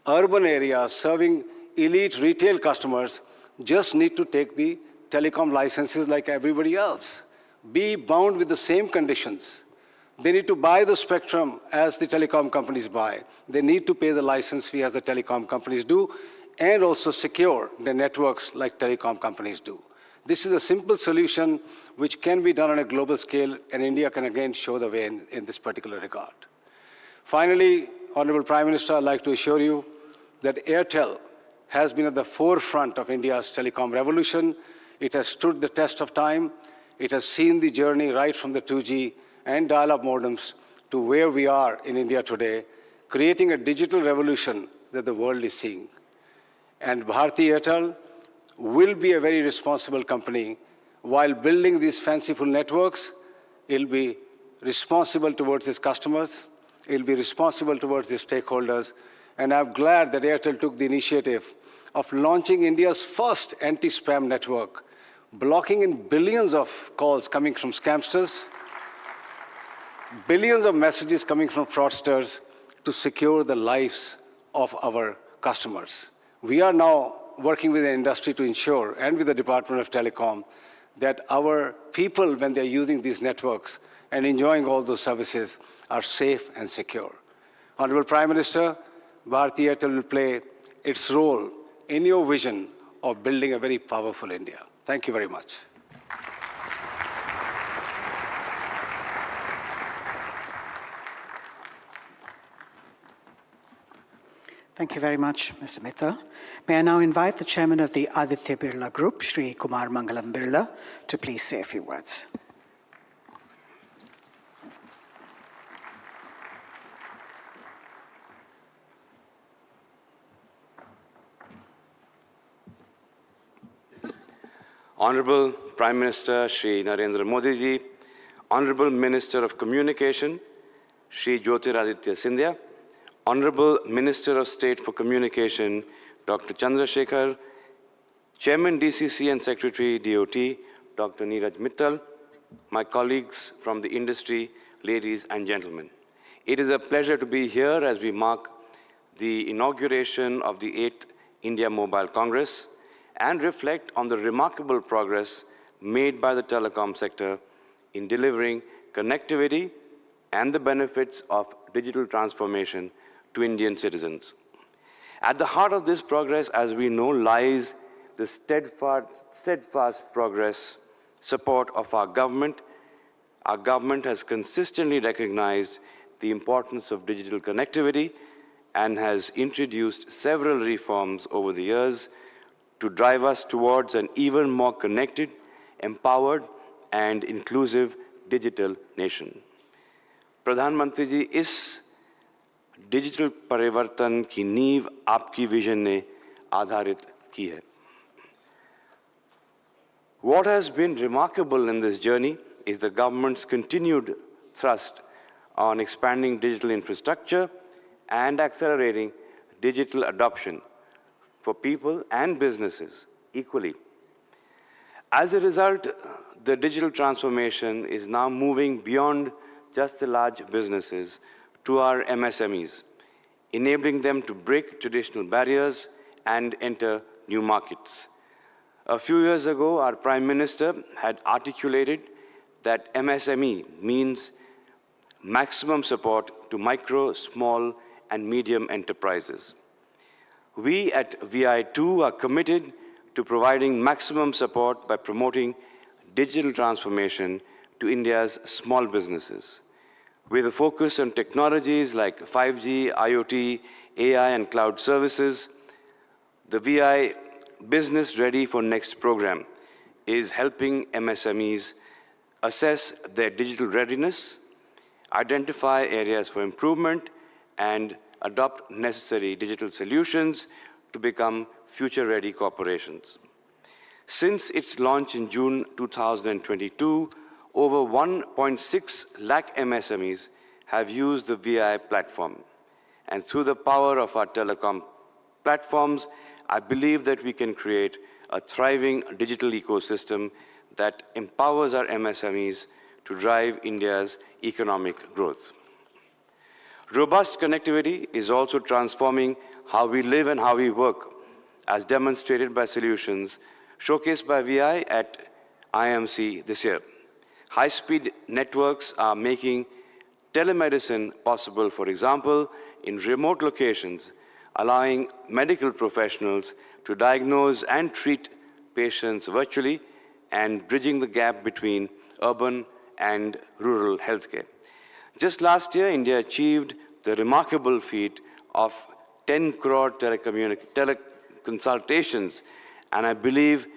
urban areas serving elite retail customers just need to take the telecom licenses like everybody else, be bound with the same conditions. They need to buy the spectrum as the telecom companies buy. They need to pay the license fee as the telecom companies do, and also secure the networks like telecom companies do. This is a simple solution which can be done on a global scale, and India can again show the way in this particular regard. Finally, Honorable Prime Minister, I'd like to assure you that Airtel has been at the forefront of India's telecom revolution. It has stood the test of time. It has seen the journey right from the 2G and dial-up modems to where we are in India today, creating a digital revolution that the world is seeing. And Bharti Airtel will be a very responsible company. While building these fanciful networks, it will be responsible towards its customers, it will be responsible towards its stakeholders, and I'm glad that Airtel took the initiative of launching India's first anti-spam network, blocking in billions of calls coming from scamsters, billions of messages coming from fraudsters to secure the lives of our customers. We are now working with the industry to ensure, and with the Department of Telecom, that our people, when they're using these networks and enjoying all those services, are safe and secure. Honorable Prime Minister, Bharti Airtel will play its role in your vision of building a very powerful India. Thank you very much. Thank you very much, Mr. Mitra. May I now invite the chairman of the Aditya Birla Group, Shri Kumar Mangalam Birla, to please say a few words. Honorable Prime Minister Shri Narendra Modi ji, Honorable Minister of Communication Shri Jyotiraditya Scindia, Honorable Minister of State for Communication Dr. Chandrasekhar, Chairman DCC and Secretary DOT Dr. Neeraj Mittal, my colleagues from the industry, ladies and gentlemen. It is a pleasure to be here as we mark the inauguration of the 8th India Mobile Congress and reflect on the remarkable progress made by the telecom sector in delivering connectivity and the benefits of digital transformation to Indian citizens. At the heart of this progress, as we know, lies the steadfast progress support of our government. Our government has consistently recognized the importance of digital connectivity and has introduced several reforms over the years to drive us towards an even more connected, empowered, and inclusive digital nation. Pradhan Mantri ji, इस digital परिवर्तन की नींव आपकी vision ने आधारित की है. What has been remarkable in this journey is the government's continued thrust on expanding digital infrastructure and accelerating digital adoption for people and businesses equally. As a result, the digital transformation is now moving beyond just the large businesses to our MSMEs, enabling them to break traditional barriers and enter new markets. A few years ago, our Prime Minister had articulated that MSME means maximum support to micro, small, and medium enterprises. We at VI2 are committed to providing maximum support by promoting digital transformation to India's small businesses. With a focus on technologies like 5G, IoT, AI, and cloud services, the VI Business Ready for Next program is helping MSMEs assess their digital readiness, identify areas for improvement, and adopt necessary digital solutions to become future-ready corporations. Since its launch in June 2022, over 1.6 lakh MSMEs have used the VI platform. And through the power of our telecom platforms, I believe that we can create a thriving digital ecosystem that empowers our MSMEs to drive India's economic growth. Robust connectivity is also transforming how we live and how we work, as demonstrated by solutions showcased by VI at IMC this year. High-speed networks are making telemedicine possible, for example, in remote locations, allowing medical professionals to diagnose and treat patients virtually and bridging the gap between urban and rural healthcare. Just last year, India achieved the remarkable feat of 10 crore teleconsultations, and I believe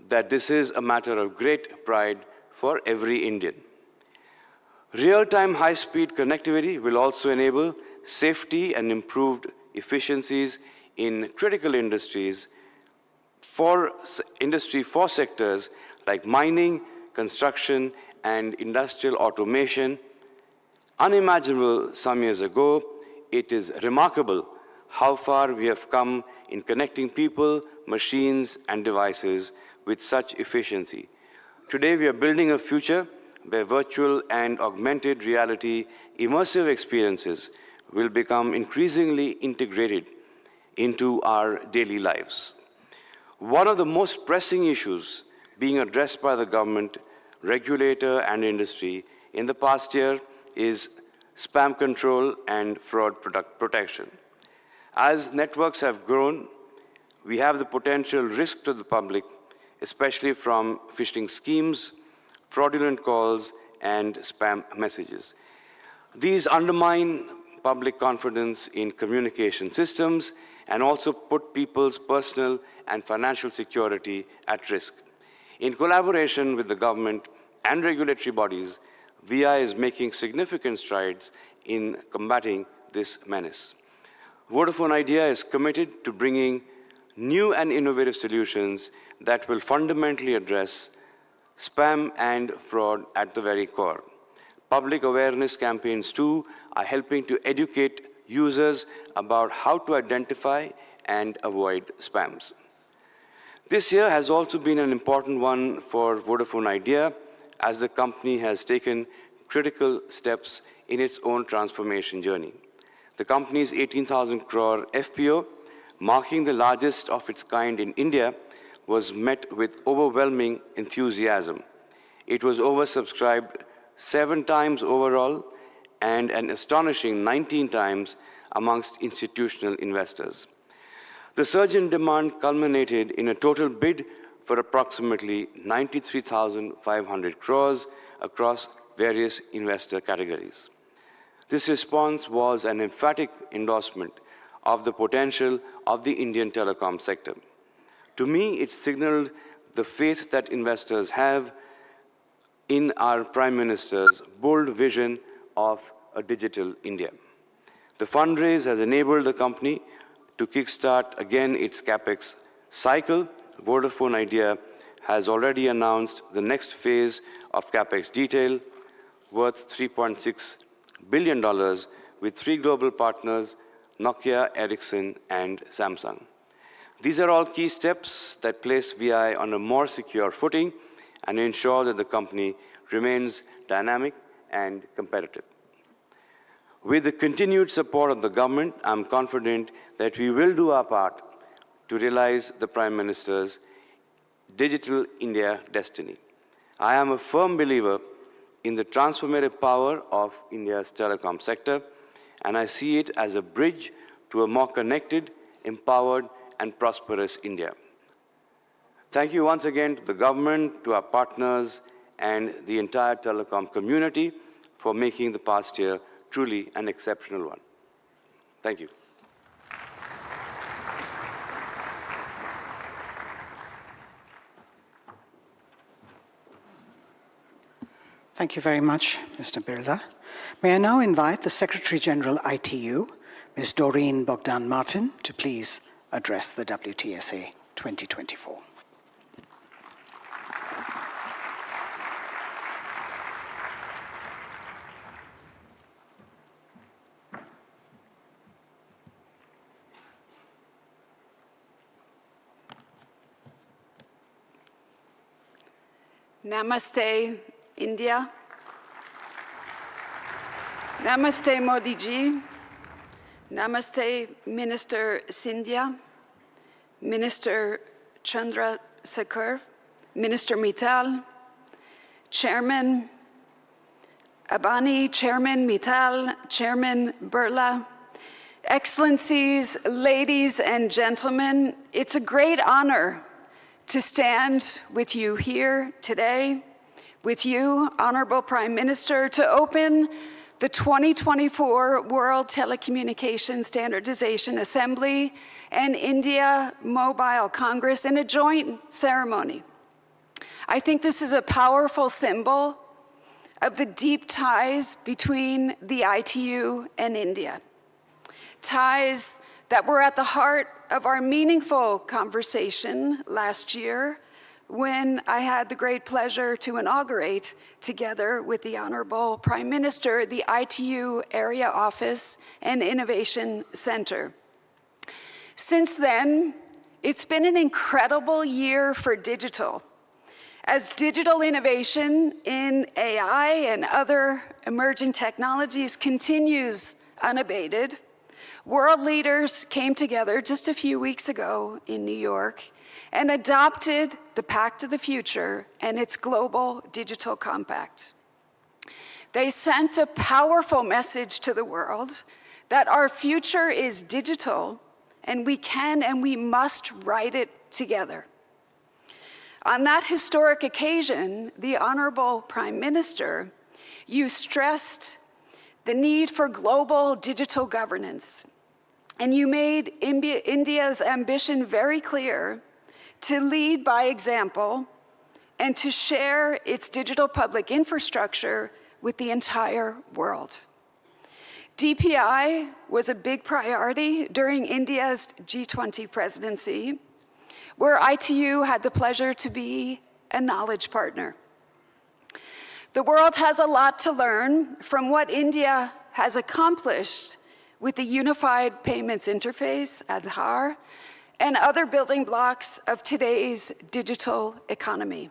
that this is a matter of great pride for every Indian. Real-time high-speed connectivity will also enable safety and improved efficiencies in critical industries for sectors like mining, construction, and industrial automation. Unimaginable some years ago, it is remarkable how far we have come in connecting people, machines, and devices with such efficiency. Today, we are building a future where virtual and augmented reality immersive experiences will become increasingly integrated into our daily lives. One of the most pressing issues being addressed by the government, regulator, and industry in the past year is spam control and fraud protection. As networks have grown, we have the potential risk to the public, especially from phishing schemes, fraudulent calls, and spam messages. These undermine public confidence in communication systems and also put people's personal and financial security at risk. In collaboration with the government and regulatory bodies, VI is making significant strides in combating this menace. Vodafone Idea is committed to bringing new and innovative solutions that will fundamentally address spam and fraud at the very core. Public awareness campaigns, too, are helping to educate users about how to identify and avoid spams. This year has also been an important one for Vodafone Idea, as the company has taken critical steps in its own transformation journey. The company's 18,000 crore FPO, marking the largest of its kind in India, was met with overwhelming enthusiasm. It was oversubscribed 7 times overall and an astonishing 19 times amongst institutional investors. The surge in demand culminated in a total bid for approximately 93,500 crores across various investor categories. This response was an emphatic endorsement of the potential of the Indian telecom sector. To me, it signaled the faith that investors have in our Prime Minister's bold vision of a digital India. The fundraise has enabled the company to kickstart again its capex cycle. Vodafone Idea has already announced the next phase of capex detail worth $3.6 billion with 3 global partners, Nokia, Ericsson, and Samsung. These are all key steps that place VI on a more secure footing and ensure that the company remains dynamic and competitive. With the continued support of the government, I'm confident that we will do our part to realize the Prime Minister's Digital India destiny. I am a firm believer in the transformative power of India's telecom sector, and I see it as a bridge to a more connected, empowered, and prosperous India. Thank you once again to the government, to our partners, and the entire telecom community for making the past year truly an exceptional one. Thank you. Thank you very much, Mr. Birla. May I now invite the Secretary General ITU, Ms. Doreen Bogdan-Martin, to please address the WTSA 2024. Namaste, India. Namaste, Modi ji. Namaste, Minister Sindhya, Minister Chandrasekhar, Minister Mittal, Chairman Abani, Chairman Mittal, Chairman Birla, Excellencies, ladies and gentlemen, it's a great honor to stand with you here today, with you, Honorable Prime Minister, to open the 2024 World Telecommunication Standardization Assembly and India Mobile Congress in a joint ceremony. I think this is a powerful symbol of the deep ties between the ITU and India. Ties that were at the heart of our meaningful conversation last year when I had the great pleasure to inaugurate, together with the Honorable Prime Minister, the ITU Area Office and Innovation Center. Since then, it's been an incredible year for digital. As digital innovation in AI and other emerging technologies continues unabated, world leaders came together just a few weeks ago in New York and adopted the Pact of the Future and its Global Digital Compact. They sent a powerful message to the world that our future is digital and we can and we must write it together. On that historic occasion, the Honorable Prime Minister, you stressed the need for global digital governance And you made India's ambition very clear to lead by example and to share its digital public infrastructure with the entire world. DPI was a big priority during India's G20 presidency, where ITU had the pleasure to be a knowledge partner. The world has a lot to learn from what India has accomplished with the Unified Payments Interface, Aadhaar, and other building blocks of today's digital economy.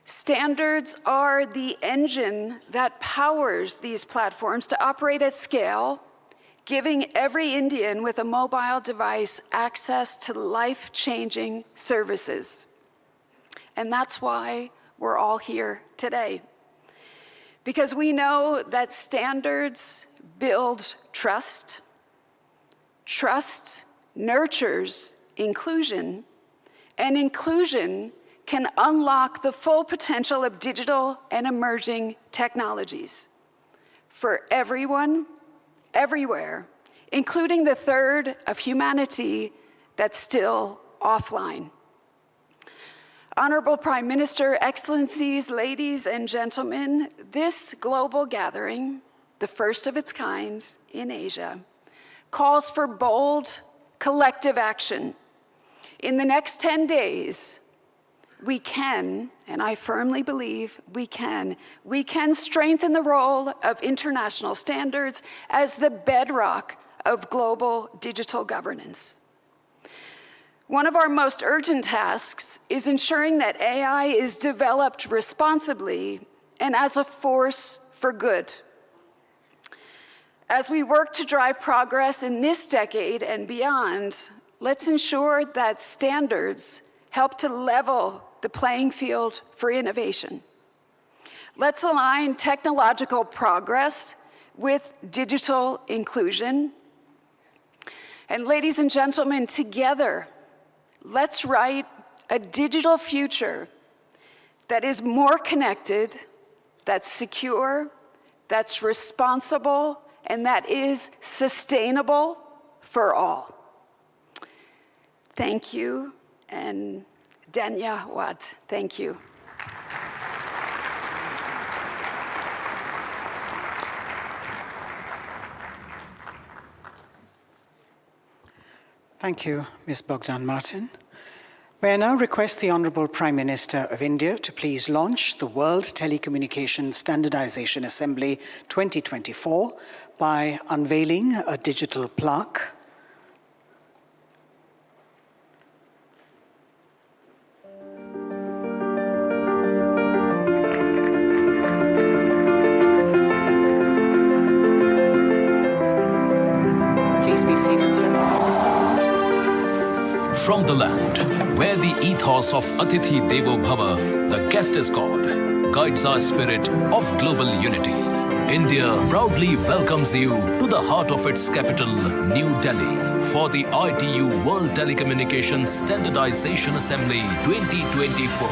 Standards are the engine that powers these platforms to operate at scale, giving every Indian with a mobile device access to life-changing services. And that's why we're all here today. Because we know that standards build trust. Trust nurtures inclusion, and inclusion can unlock the full potential of digital and emerging technologies for everyone, everywhere, including the third of humanity that's still offline. Honorable Prime Minister, Excellencies, ladies and gentlemen, this global gathering, the first of its kind in Asia, calls for bold, collective action. In the next 10 days, we can, and I firmly believe we can strengthen the role of international standards as the bedrock of global digital governance. One of our most urgent tasks is ensuring that AI is developed responsibly and as a force for good. As we work to drive progress in this decade and beyond, let's ensure that standards help to level the playing field for innovation. Let's align technological progress with digital inclusion. And ladies and gentlemen, together, let's write a digital future that is more connected, that's secure, that's responsible, and that is sustainable for all. Thank you, and Dhanyawad. Thank you. Thank you, Ms. Bogdan Martin. May I now request the Honorable Prime Minister of India to please launch the World Telecommunication Standardization Assembly 2024 by unveiling a digital plaque. Please be seated, sir. From the land where the ethos of Atithi Devo Bhava, the guest is God, guides our spirit of global unity. India proudly welcomes you to the heart of its capital, New Delhi, for the ITU World Telecommunication Standardization Assembly 2024.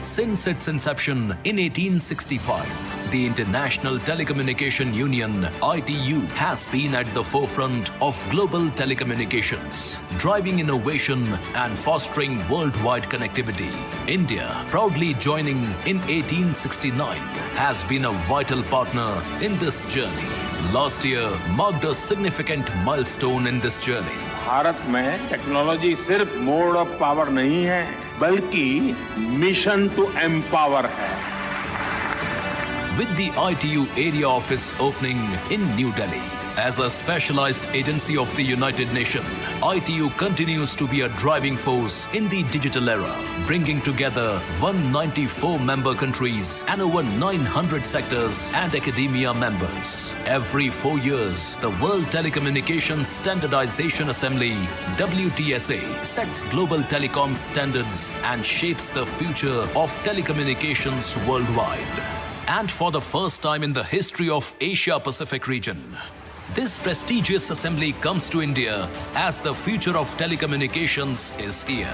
Since its inception in 1865, the International Telecommunication Union, ITU, has been at the forefront of global telecommunications, driving innovation and fostering worldwide connectivity. India, proudly joining in 1869, has been a vital partner in this journey. Last year marked a significant milestone in this journey. Bharat में technology सिर्फ mode of power नहीं है, बल्कि mission to empower है. With the ITU area office opening in New Delhi, as a specialized agency of the United Nations, ITU continues to be a driving force in the digital era, bringing together 194 member countries and over 900 sectors and academia members. Every 4 years, the World Telecommunication Standardization Assembly, WTSA, sets global telecom standards and shapes the future of telecommunications worldwide. And for the first time in the history of Asia-Pacific region, this prestigious assembly comes to India as the future of telecommunications is here.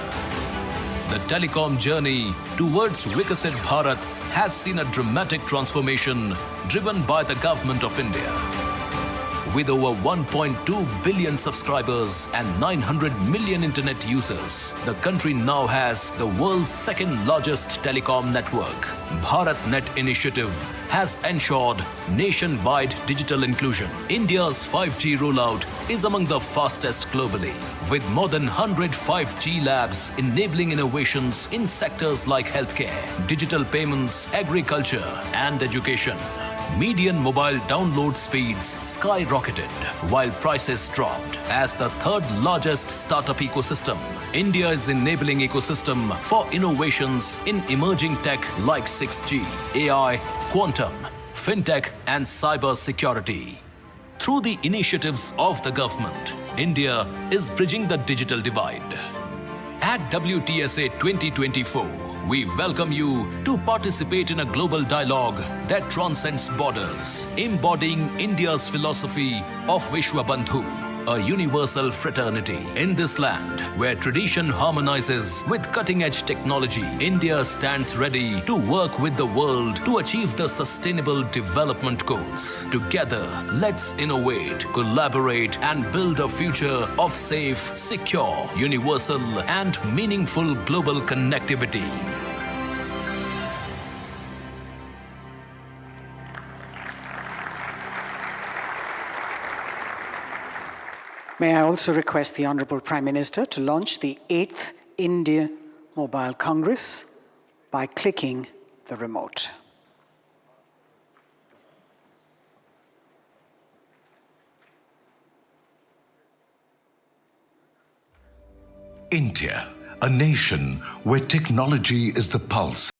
The telecom journey towards Vikasit Bharat has seen a dramatic transformation driven by the government of India. With over 1.2 billion subscribers and 900 million internet users, the country now has the world's second largest telecom network. BharatNet initiative has ensured nationwide digital inclusion. India's 5G rollout is among the fastest globally, with more than 100 5G labs enabling innovations in sectors like healthcare, digital payments, agriculture, and education. Median mobile download speeds skyrocketed while prices dropped. As the third largest startup ecosystem, India is enabling ecosystem for innovations in emerging tech like 6G, AI, quantum, fintech, and cyber security. Through the initiatives of the government, India is bridging the digital divide. At WTSA 2024, we welcome you to participate in a global dialogue that transcends borders, embodying India's philosophy of Vishwabandhu, a universal fraternity. In this land, where tradition harmonizes with cutting-edge technology, India stands ready to work with the world to achieve the Sustainable Development Goals. Together, let's innovate, collaborate, and build a future of safe, secure, universal, and meaningful global connectivity. May I also request the Honorable Prime Minister to launch the 8th India Mobile Congress by clicking the remote. India, a nation where technology is the pulse.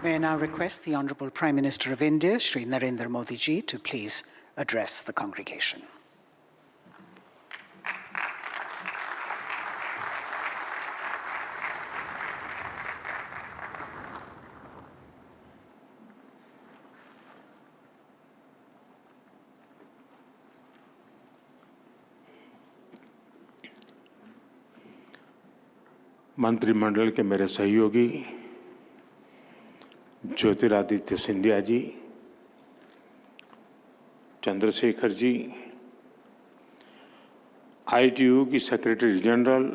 May I now request the Honorable Prime Minister of India, Shri Narendra Modi ji, to please address the congregation. मंत्रिमंडल के मेरे सहयोगी Jyotiraditya Scindia ji, Chandrashekhar ji, ITU की secretary general,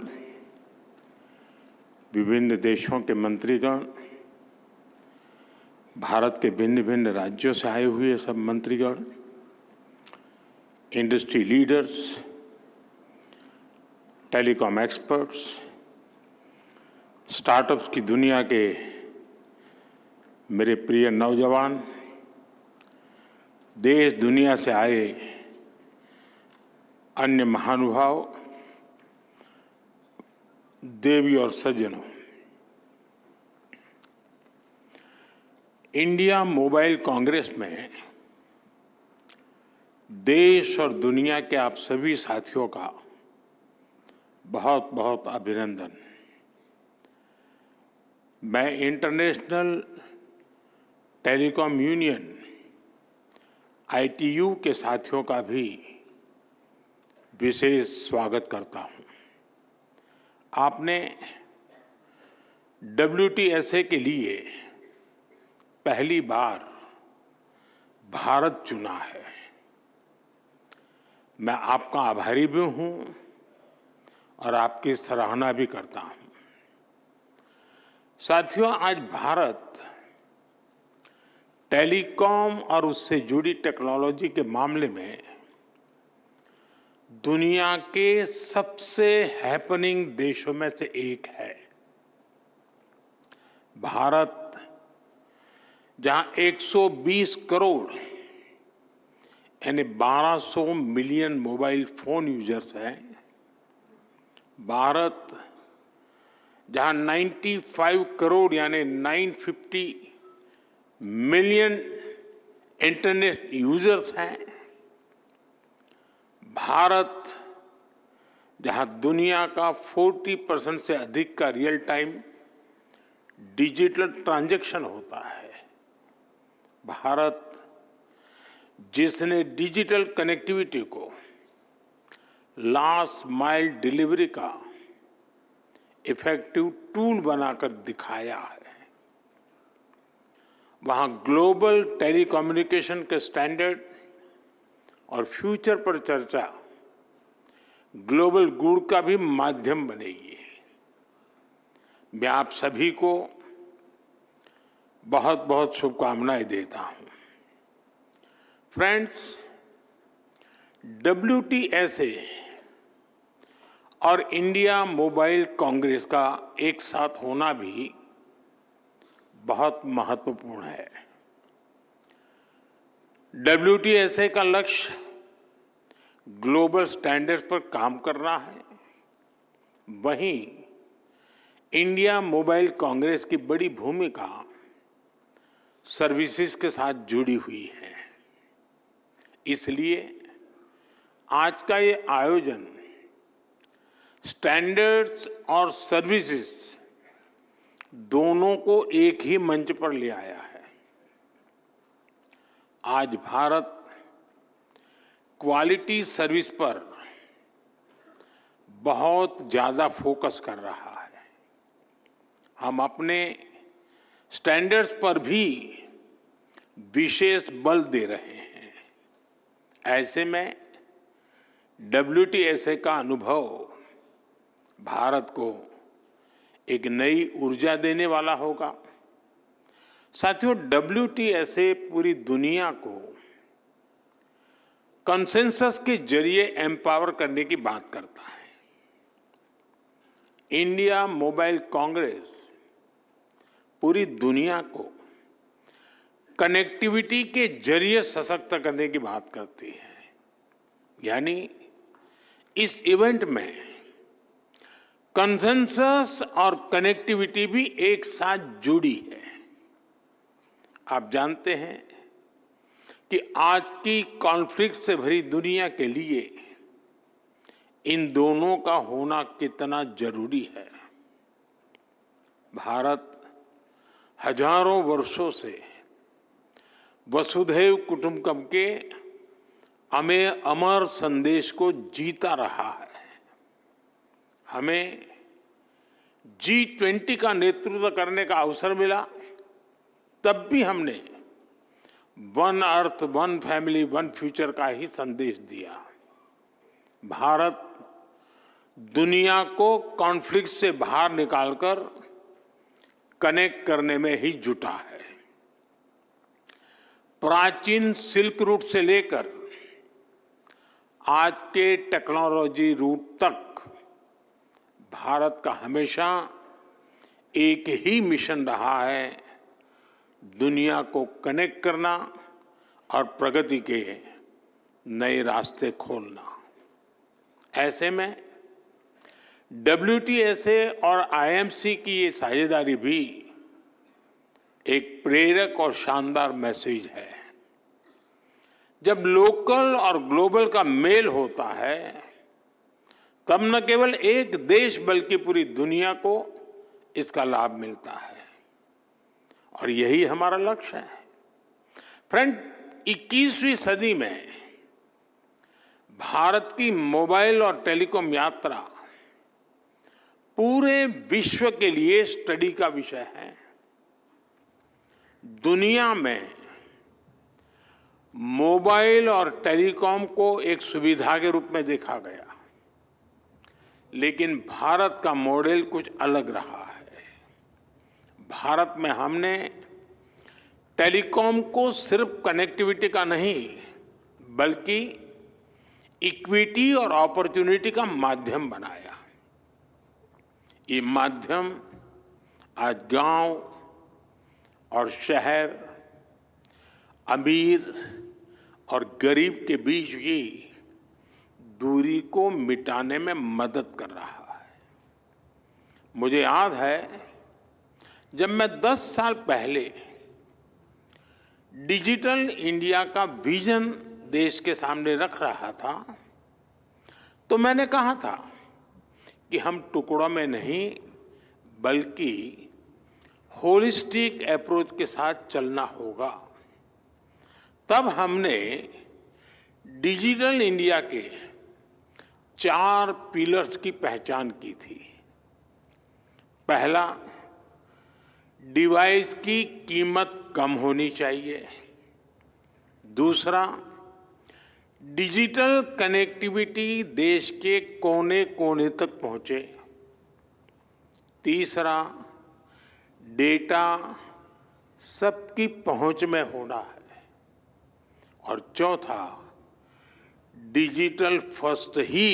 विभिन्न देशों के मंत्रीगण, भारत के भिन्न भिन्न राज्यों से आए हुए सब मंत्रीगण, industry leaders, telecom experts, startups की दुनिया के मेरे प्रिय नौजवान, देश दुनिया से आए अन्य महानुभाव, देवी और सज्जनों, इंडिया मोबाइल कांग्रेस में देश और दुनिया के आप सभी साथियों का बहुत बहुत अभिनंदन। मैं इंटरनेशनल टेलीकॉम यूनियन ITU के साथियों का भी विशेष स्वागत करता हूं। आपने WTSA के लिए पहली बार भारत चुना है। मैं आपका आभारी भी हूं और आपकी सराहना भी करता हूं। साथियों, आज भारत टेलीकॉम और उससे जुड़ी टेक्नोलॉजी के मामले में दुनिया के सबसे हैपनिंग देशों में से एक है। भारत, जहां 120 करोड़ यानी 1200 मिलियन मोबाइल फोन यूजर्स हैं, भारत जहां 95 करोड़ यानी 950 मिलियन इंटरनेट यूजर्स हैं, भारत जहां दुनिया का 40% से अधिक का रियल टाइम डिजिटल ट्रांजैक्शन होता है, भारत जिसने डिजिटल कनेक्टिविटी को लास्ट माइल डिलीवरी का इफेक्टिव टूल बनाकर दिखाया है, वहां ग्लोबल टेलीकम्युनिकेशन के स्टैंडर्ड और फ्यूचर पर चर्चा ग्लोबल गुड का भी माध्यम बनेगी। मैं आप सभी को बहुत बहुत शुभकामनाएं देता हूं। फ्रेंड्स, WTSA और इंडिया मोबाइल कांग्रेस का एक साथ होना भी बहुत महत्वपूर्ण है। WTSA का लक्ष्य ग्लोबल स्टैंडर्ड्स पर काम करना है, वहीं इंडिया मोबाइल कांग्रेस की बड़ी भूमिका सर्विसेज के साथ जुड़ी हुई है। इसलिए आज का ये आयोजन स्टैंडर्ड्स और सर्विसेज दोनों को एक ही मंच पर ले आया है। आज भारत क्वालिटी सर्विस पर बहुत ज्यादा फोकस कर रहा है। हम अपने स्टैंडर्ड्स पर भी विशेष बल दे रहे हैं। ऐसे में WTSA का अनुभव भारत को एक नई ऊर्जा देने वाला होगा। साथियों, WTSA पूरी दुनिया को कंसेंसस के जरिए एम्पावर करने की बात करता है। इंडिया मोबाइल कांग्रेस पूरी दुनिया को कनेक्टिविटी के जरिए सशक्त करने की बात करती है। यानी इस इवेंट में कंसेंसस और कनेक्टिविटी भी एक साथ जुड़ी है। आप जानते हैं कि आज की कॉन्फ्लिक्ट से भरी दुनिया के लिए इन दोनों का होना कितना जरूरी है। भारत हजारों वर्षों से वसुधैव कुटुंबकम के अमर संदेश को जीता रहा है। हमें G20 का नेतृत्व करने का अवसर मिला, तब भी हमने one earth, one family, one future का ही संदेश दिया। भारत दुनिया को कॉन्फ्लिक्ट से बाहर निकालकर कनेक्ट करने में ही जुटा है। प्राचीन सिल्क रूट से लेकर आज के टेक्नोलॉजी रूट तक भारत का हमेशा एक ही मिशन रहा है, दुनिया को कनेक्ट करना और प्रगति के नए रास्ते खोलना। ऐसे में WTSA और IMC की ये साझेदारी भी एक प्रेरक और शानदार मैसेज है। जब लोकल और ग्लोबल का मेल होता है, तब न केवल एक देश बल्कि पूरी दुनिया को इसका लाभ मिलता है, और यही हमारा लक्ष्य है। फ्रेंड, 21वीं सदी में भारत की मोबाइल और टेलीकॉम यात्रा पूरे विश्व के लिए स्टडी का विषय है। दुनिया में मोबाइल और टेलीकॉम को एक सुविधा के रूप में देखा गया, लेकिन भारत का मॉडल कुछ अलग रहा है। भारत में हमने टेलीकॉम को सिर्फ कनेक्टिविटी का नहीं, बल्कि इक्विटी और अपॉर्चुनिटी का माध्यम बनाया। ये माध्यम आज गांव और शहर, अमीर और गरीब के बीच की दूरी को मिटाने में मदद कर रहा है। मुझे याद है, जब मैं 10 साल पहले डिजिटल इंडिया का विजन देश के सामने रख रहा था, तो मैंने कहा था कि हम टुकड़ों में नहीं बल्कि होलिस्टिक अप्रोच के साथ चलना होगा। तब हमने डिजिटल इंडिया के 4 पिलर्स की पहचान की थी। पहला, डिवाइस की कीमत कम होनी चाहिए। दूसरा, डिजिटल कनेक्टिविटी देश के कोने कोने तक पहुंचे। तीसरा, डेटा सबकी पहुंच में होना है। और चौथा, डिजिटल फर्स्ट ही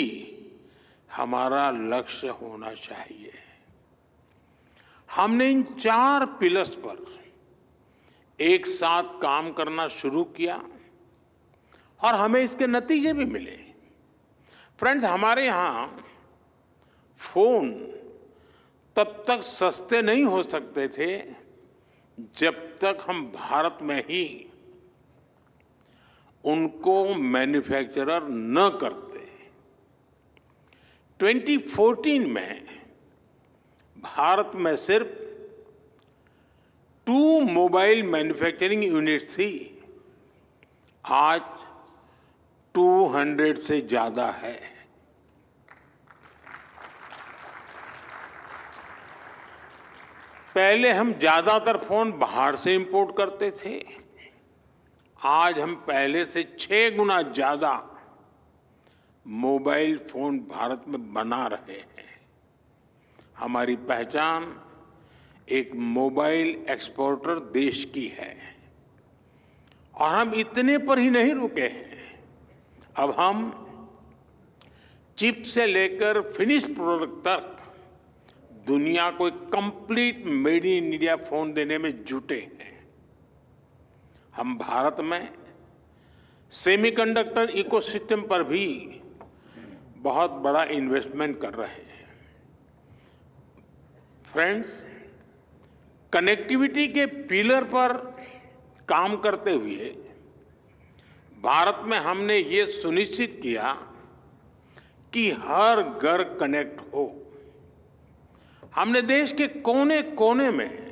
हमारा लक्ष्य होना चाहिए। हमने इन 4 पिलर्स पर एक साथ काम करना शुरू किया और हमें इसके नतीजे भी मिले। फ्रेंड्स, हमारे यहाँ फोन तब तक सस्ते नहीं हो सकते थे जब तक हम भारत में ही उनको मैन्युफैक्चरर न करते। 2014 में भारत में सिर्फ 2 मोबाइल मैन्युफैक्चरिंग यूनिट थी, आज 200 से ज्यादा है। पहले हम ज्यादातर फोन बाहर से इंपोर्ट करते थे, आज हम पहले से 6 गुना ज्यादा मोबाइल फोन भारत में बना रहे हैं। हमारी पहचान एक मोबाइल एक्सपोर्टर देश की है, और हम इतने पर ही नहीं रुके हैं। अब हम चिप से लेकर फिनिश प्रोडक्ट तक दुनिया को एक complete made in India phone देने में जुटे हैं। हम भारत में सेमीकंडक्टर इकोसिस्टम पर भी बहुत बड़ा इन्वेस्टमेंट कर रहे हैं। फ्रेंड्स, कनेक्टिविटी के पिलर पर काम करते हुए भारत में हमने ये सुनिश्चित किया कि हर घर कनेक्ट हो। हमने देश के कोने कोने में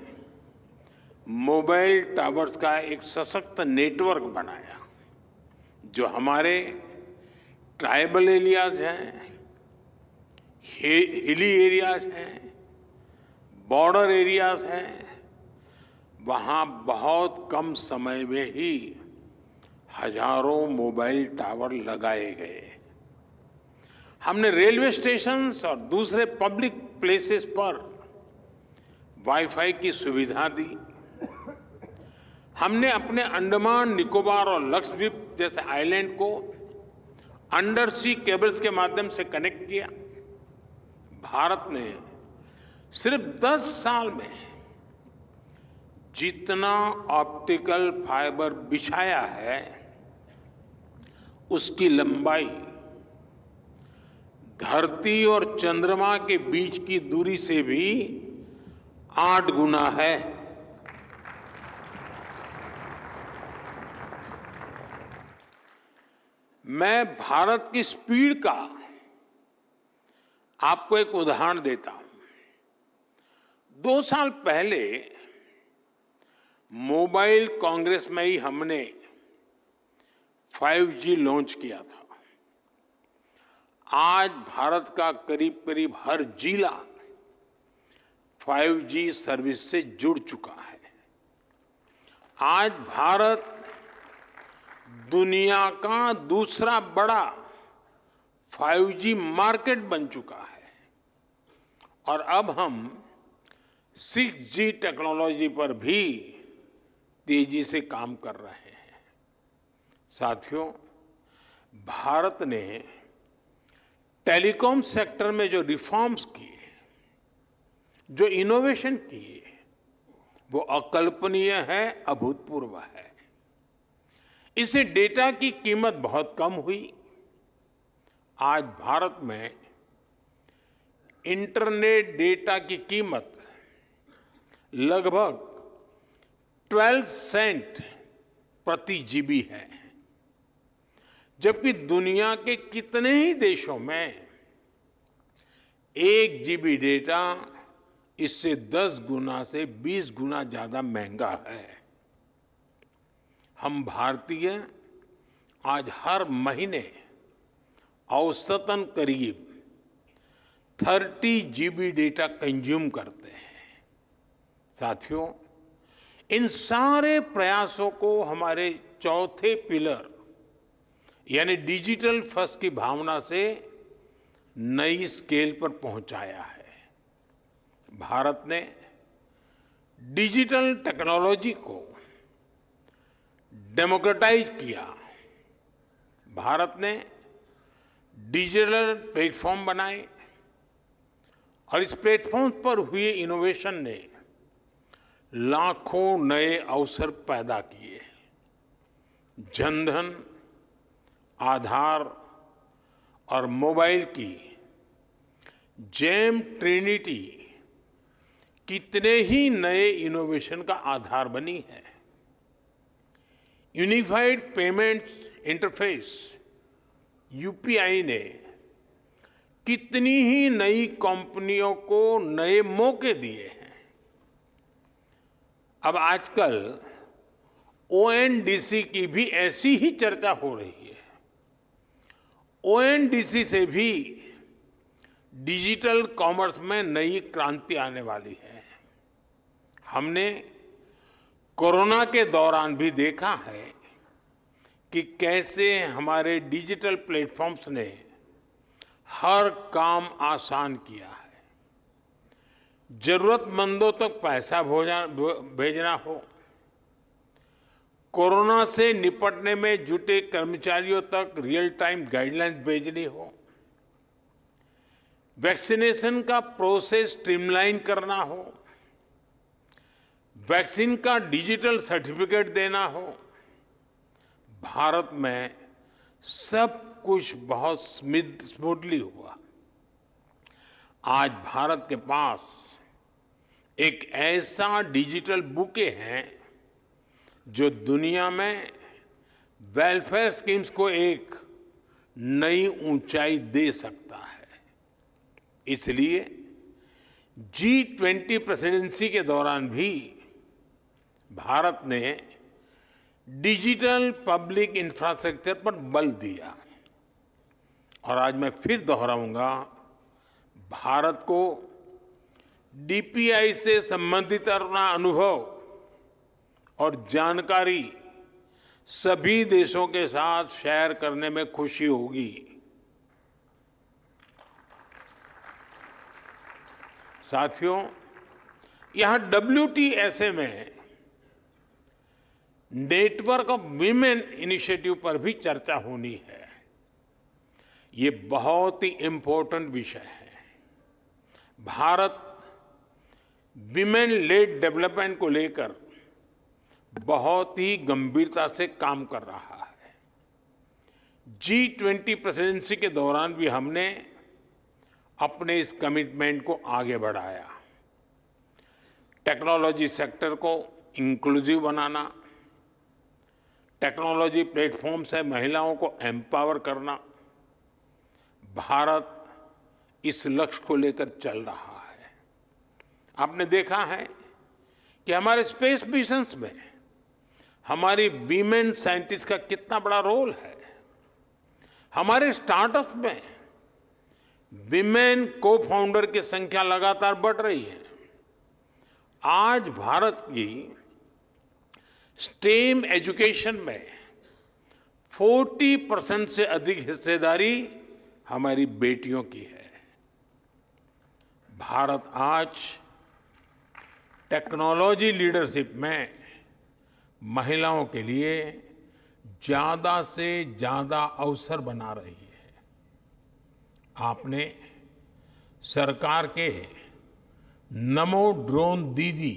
मोबाइल टावर्स का एक सशक्त नेटवर्क बनाया, जो हमारे ट्राइबल एरियाज हैं, हिली एरियाज हैं, बॉर्डर एरियाज हैं, वहां बहुत कम समय में ही हजारों मोबाइल टावर लगाए गए। हमने रेलवे स्टेशन और दूसरे पब्लिक प्लेसेस पर वाईफाई की सुविधा दी। हमने अपने अंडमान निकोबार और लक्षद्वीप जैसे आइलैंड को अंडर सी केबल्स के माध्यम से कनेक्ट किया। भारत ने सिर्फ 10 साल में जितना ऑप्टिकल फाइबर बिछाया है, उसकी लंबाई धरती और चंद्रमा के बीच की दूरी से भी 8 गुना है। मैं भारत की स्पीड का आपको एक उदाहरण देता हूं। 2 साल पहले मोबाइल कांग्रेस में ही हमने 5G लॉन्च किया था। आज भारत का करीब करीब हर जिला 5G सर्विस से जुड़ चुका है। आज भारत दुनिया का दूसरा बड़ा 5G मार्केट बन चुका है और अब हम 6G टेक्नोलॉजी पर भी तेजी से काम कर रहे हैं। साथियों, भारत ने टेलीकॉम सेक्टर में जो रिफॉर्म्स किए, जो इनोवेशन किए, वो अकल्पनीय है, अभूतपूर्व है। इससे डेटा की कीमत बहुत कम हुई। आज भारत में इंटरनेट डेटा की कीमत लगभग 12 सेंट प्रति जीबी है, जबकि दुनिया के कितने ही देशों में 1 जीबी डेटा इससे 10 गुना से 20 गुना ज्यादा महंगा है। हम भारतीय आज हर महीने औसतन करीब 30 जीबी डेटा कंज्यूम करते हैं। साथियों, इन सारे प्रयासों को हमारे चौथे पिलर यानी डिजिटल फर्स्ट की भावना से नई स्केल पर पहुंचाया है। भारत ने डिजिटल टेक्नोलॉजी को डेमोक्रेटाइज किया। भारत ने डिजिटल प्लेटफॉर्म बनाए और इस प्लेटफॉर्म पर हुए इनोवेशन ने लाखों नए अवसर पैदा किए। जनधन, आधार और मोबाइल की जेम ट्रिनिटी कितने ही नए इनोवेशन का आधार बनी है। यूनिफाइड पेमेंट्स इंटरफेस यूपीआई ने कितनी ही नई कंपनियों को नए मौके दिए हैं। अब आजकल ओएनडीसी की भी ऐसी ही चर्चा हो रही है। ओएनडीसी से भी डिजिटल कॉमर्स में नई क्रांति आने वाली है। हमने कोरोना के दौरान भी देखा है कि कैसे हमारे डिजिटल प्लेटफॉर्म्स ने हर काम आसान किया है। जरूरतमंदों तक पैसा भेजना हो, कोरोना से निपटने में जुटे कर्मचारियों तक रियल टाइम गाइडलाइंस भेजनी हो, वैक्सीनेशन का प्रोसेस स्ट्रीमलाइन करना हो, वैक्सीन का डिजिटल सर्टिफिकेट देना हो, भारत में सब कुछ बहुत स्मूथली हुआ। आज भारत के पास एक ऐसा डिजिटल बुके है जो दुनिया में वेलफेयर स्कीम्स को एक नई ऊंचाई दे सकता है। इसलिए G20 प्रेसिडेंसी के दौरान भी भारत ने डिजिटल पब्लिक इंफ्रास्ट्रक्चर पर बल दिया। और आज मैं फिर दोहराऊंगा, भारत को डीपीआई से संबंधित अपना अनुभव और जानकारी सभी देशों के साथ शेयर करने में खुशी होगी। साथियों, यहां WTSA में नेटवर्क ऑफ वीमेन इनिशिएटिव पर भी चर्चा होनी है। ये बहुत ही इंपॉर्टेंट विषय है। भारत विमेन लेड डेवलपमेंट को लेकर बहुत ही गंभीरता से काम कर रहा है। G20 प्रेसिडेंसी के दौरान भी हमने अपने इस कमिटमेंट को आगे बढ़ाया। टेक्नोलॉजी सेक्टर को इंक्लूसिव बनाना, टेक्नोलॉजी प्लेटफॉर्म से महिलाओं को एम्पावर करना, भारत इस लक्ष्य को लेकर चल रहा है। आपने देखा है कि हमारे स्पेस मिशंस में हमारी वीमेन साइंटिस्ट का कितना बड़ा रोल है। हमारे स्टार्टअप में विमेन को फाउंडर की संख्या लगातार बढ़ रही है। आज भारत की स्टेम एजुकेशन में 40% से अधिक हिस्सेदारी हमारी बेटियों की है। भारत आज टेक्नोलॉजी लीडरशिप में महिलाओं के लिए ज्यादा से ज्यादा अवसर बना रही है। आपने सरकार के नमो ड्रोन दीदी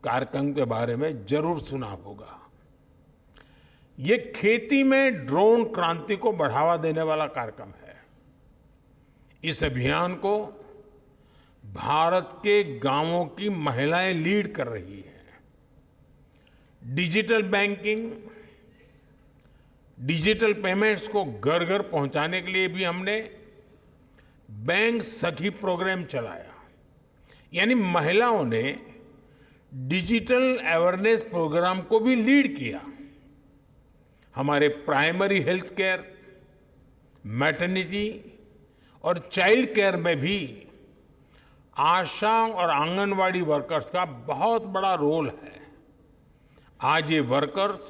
कार्यक्रम के बारे में जरूर सुना होगा। ये खेती में ड्रोन क्रांति को बढ़ावा देने वाला कार्यक्रम है। इस अभियान को भारत के गांवों की महिलाएं लीड कर रही हैं। डिजिटल बैंकिंग, डिजिटल पेमेंट्स को घर घर पहुंचाने के लिए भी हमने बैंक सखी प्रोग्राम चलाया। यानी महिलाओं ने डिजिटल अवेयरनेस प्रोग्राम को भी लीड किया। हमारे प्राइमरी हेल्थ केयर, मैटरनिटी और चाइल्ड केयर में भी आशा और आंगनवाड़ी वर्कर्स का बहुत बड़ा रोल है। आज ये वर्कर्स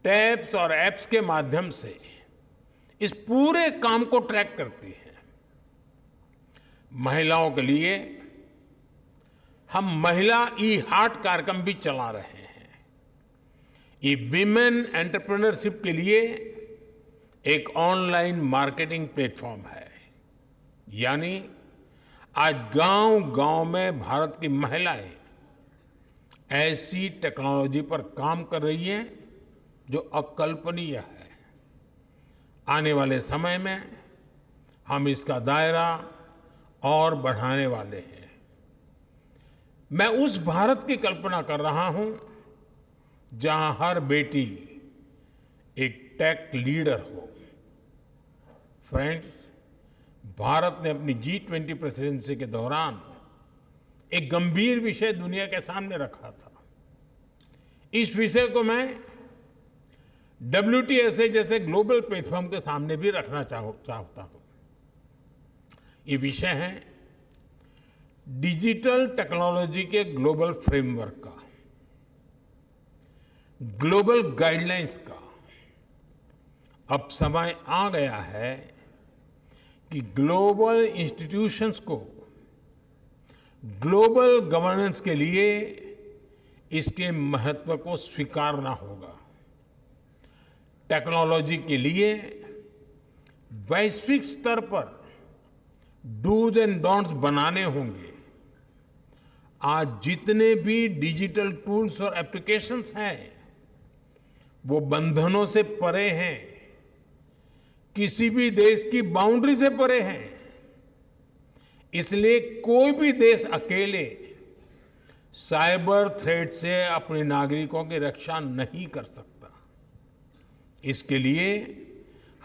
टैब्स और ऐप्स के माध्यम से इस पूरे काम को ट्रैक करती हैं। महिलाओं के लिए हम महिला हार्ट कार्यक्रम भी चला रहे हैं। ये विमेन एंटरप्रेन्योरशिप के लिए एक ऑनलाइन मार्केटिंग प्लेटफॉर्म है। यानी आज गांव-गांव में भारत की महिलाएं ऐसी टेक्नोलॉजी पर काम कर रही हैं जो अकल्पनीय है। आने वाले समय में हम इसका दायरा और बढ़ाने वाले हैं। मैं उस भारत की कल्पना कर रहा हूं जहां हर बेटी एक टेक लीडर हो। फ्रेंड्स, भारत ने अपनी G20 प्रेसिडेंसी के दौरान एक गंभीर विषय दुनिया के सामने रखा था। इस विषय को मैं WTSA जैसे ग्लोबल प्लेटफॉर्म के सामने भी रखना चाहता हूं। ये विषय है डिजिटल टेक्नोलॉजी के ग्लोबल फ्रेमवर्क का, ग्लोबल गाइडलाइंस का। अब समय आ गया है कि ग्लोबल इंस्टीट्यूशंस को ग्लोबल गवर्नेंस के लिए इसके महत्व को स्वीकारना होगा। टेक्नोलॉजी के लिए वैश्विक स्तर पर डूज एंड डोंट्स बनाने होंगे। आज जितने भी डिजिटल टूल्स और एप्लीकेशंस हैं वो बंधनों से परे हैं, किसी भी देश की बाउंड्री से परे हैं। इसलिए कोई भी देश अकेले साइबर थ्रेट से अपने नागरिकों की रक्षा नहीं कर सकता। इसके लिए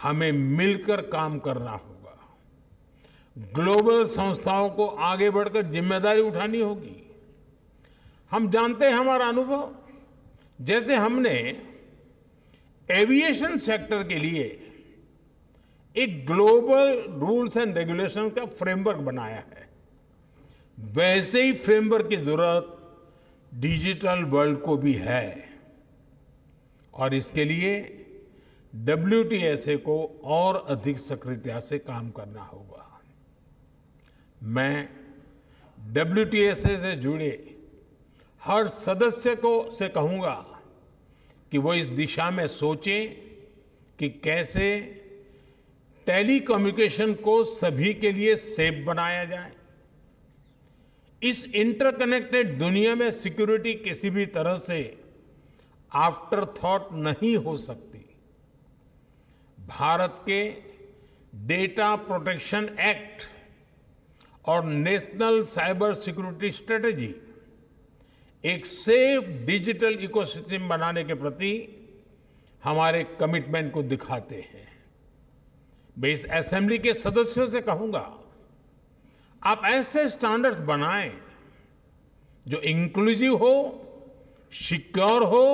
हमें मिलकर काम करना होगा। ग्लोबल संस्थाओं को आगे बढ़कर जिम्मेदारी उठानी होगी। हम जानते हैं, हमारा अनुभव, जैसे हमने एविएशन सेक्टर के लिए एक ग्लोबल रूल्स एंड रेगुलेशन का फ्रेमवर्क बनाया है, वैसे ही फ्रेमवर्क की जरूरत डिजिटल वर्ल्ड को भी है और इसके लिए WTSA को और अधिक सक्रियता से काम करना होगा। मैं WTSA से जुड़े हर सदस्य से कहूंगा कि वो इस दिशा में सोचें कि कैसे टेलीकम्युनिकेशन को सभी के लिए सेफ बनाया जाए। इस इंटरकनेक्टेड दुनिया में सिक्योरिटी किसी भी तरह से आफ्टर थॉट नहीं हो सकती। भारत के डेटा प्रोटेक्शन एक्ट और नेशनल साइबर सिक्योरिटी स्ट्रेटेजी एक सेफ डिजिटल इकोसिस्टम बनाने के प्रति हमारे कमिटमेंट को दिखाते हैं। मैं इस असेंबली के सदस्यों से कहूंगा, आप ऐसे स्टैंडर्ड्स बनाएं जो इंक्लूसिव हो, सिक्योर हो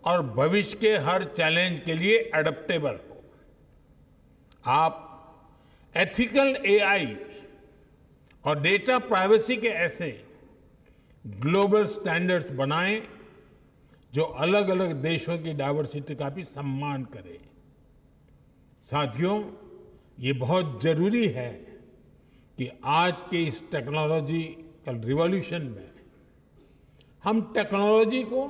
और भविष्य के हर चैलेंज के लिए एडेप्टेबल हो। आप एथिकल AI और डेटा प्राइवेसी के ऐसे ग्लोबल स्टैंडर्ड्स बनाएं जो अलग अलग देशों की डाइवर्सिटी का भी सम्मान करें। साथियों, ये बहुत जरूरी है कि आज के इस टेक्नोलॉजिकल रिवॉल्यूशन में हम टेक्नोलॉजी को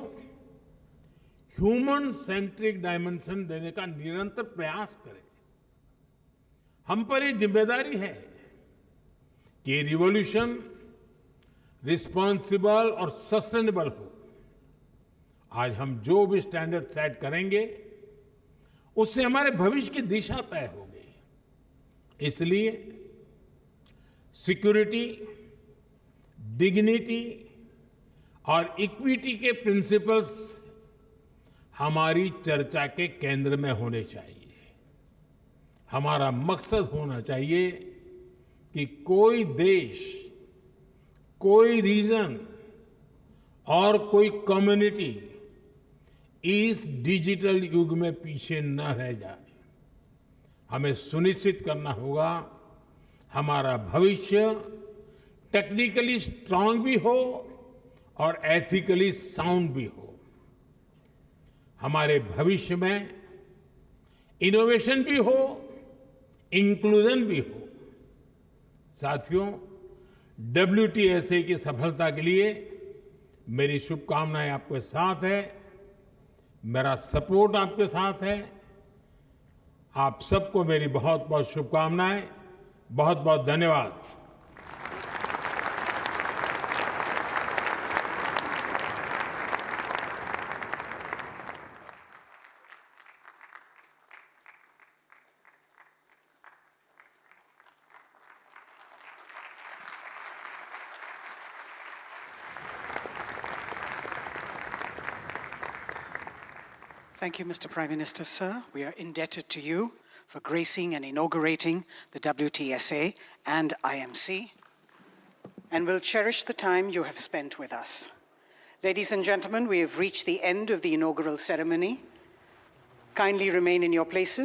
ह्यूमन सेंट्रिक डायमेंशन देने का निरंतर प्रयास करें। हम पर ये जिम्मेदारी है कि ये रिवॉल्यूशन रिस्पॉन्सिबल और सस्टेनेबल हो। आज हम जो भी स्टैंडर्ड सेट करेंगे उससे हमारे भविष्य की दिशा तय होगी। इसलिए सिक्योरिटी, डिग्निटी और इक्विटी के प्रिंसिपल्स हमारी चर्चा के केंद्र में होने चाहिए। हमारा मकसद होना चाहिए कि कोई देश, कोई रीजन और कोई कम्युनिटी इस डिजिटल युग में पीछे न रह जाए। हमें सुनिश्चित करना होगा हमारा भविष्य टेक्निकली स्ट्रांग भी हो और एथिकली साउंड भी हो। हमारे भविष्य में इनोवेशन भी हो, इंक्लूजन भी हो। साथियों, WTSA की सफलता के लिए मेरी शुभकामनाएं आपके साथ है, मेरा सपोर्ट आपके साथ है। आप सबको मेरी बहुत बहुत शुभकामनाएं। बहुत बहुत धन्यवाद। Thank you, Mr. Prime Minister, sir. We are indebted to you for gracing and inaugurating the WTSA and IMC, and will cherish the time you have spent with us. Ladies and gentlemen, we have reached the end of the inaugural ceremony. Kindly remain in your places.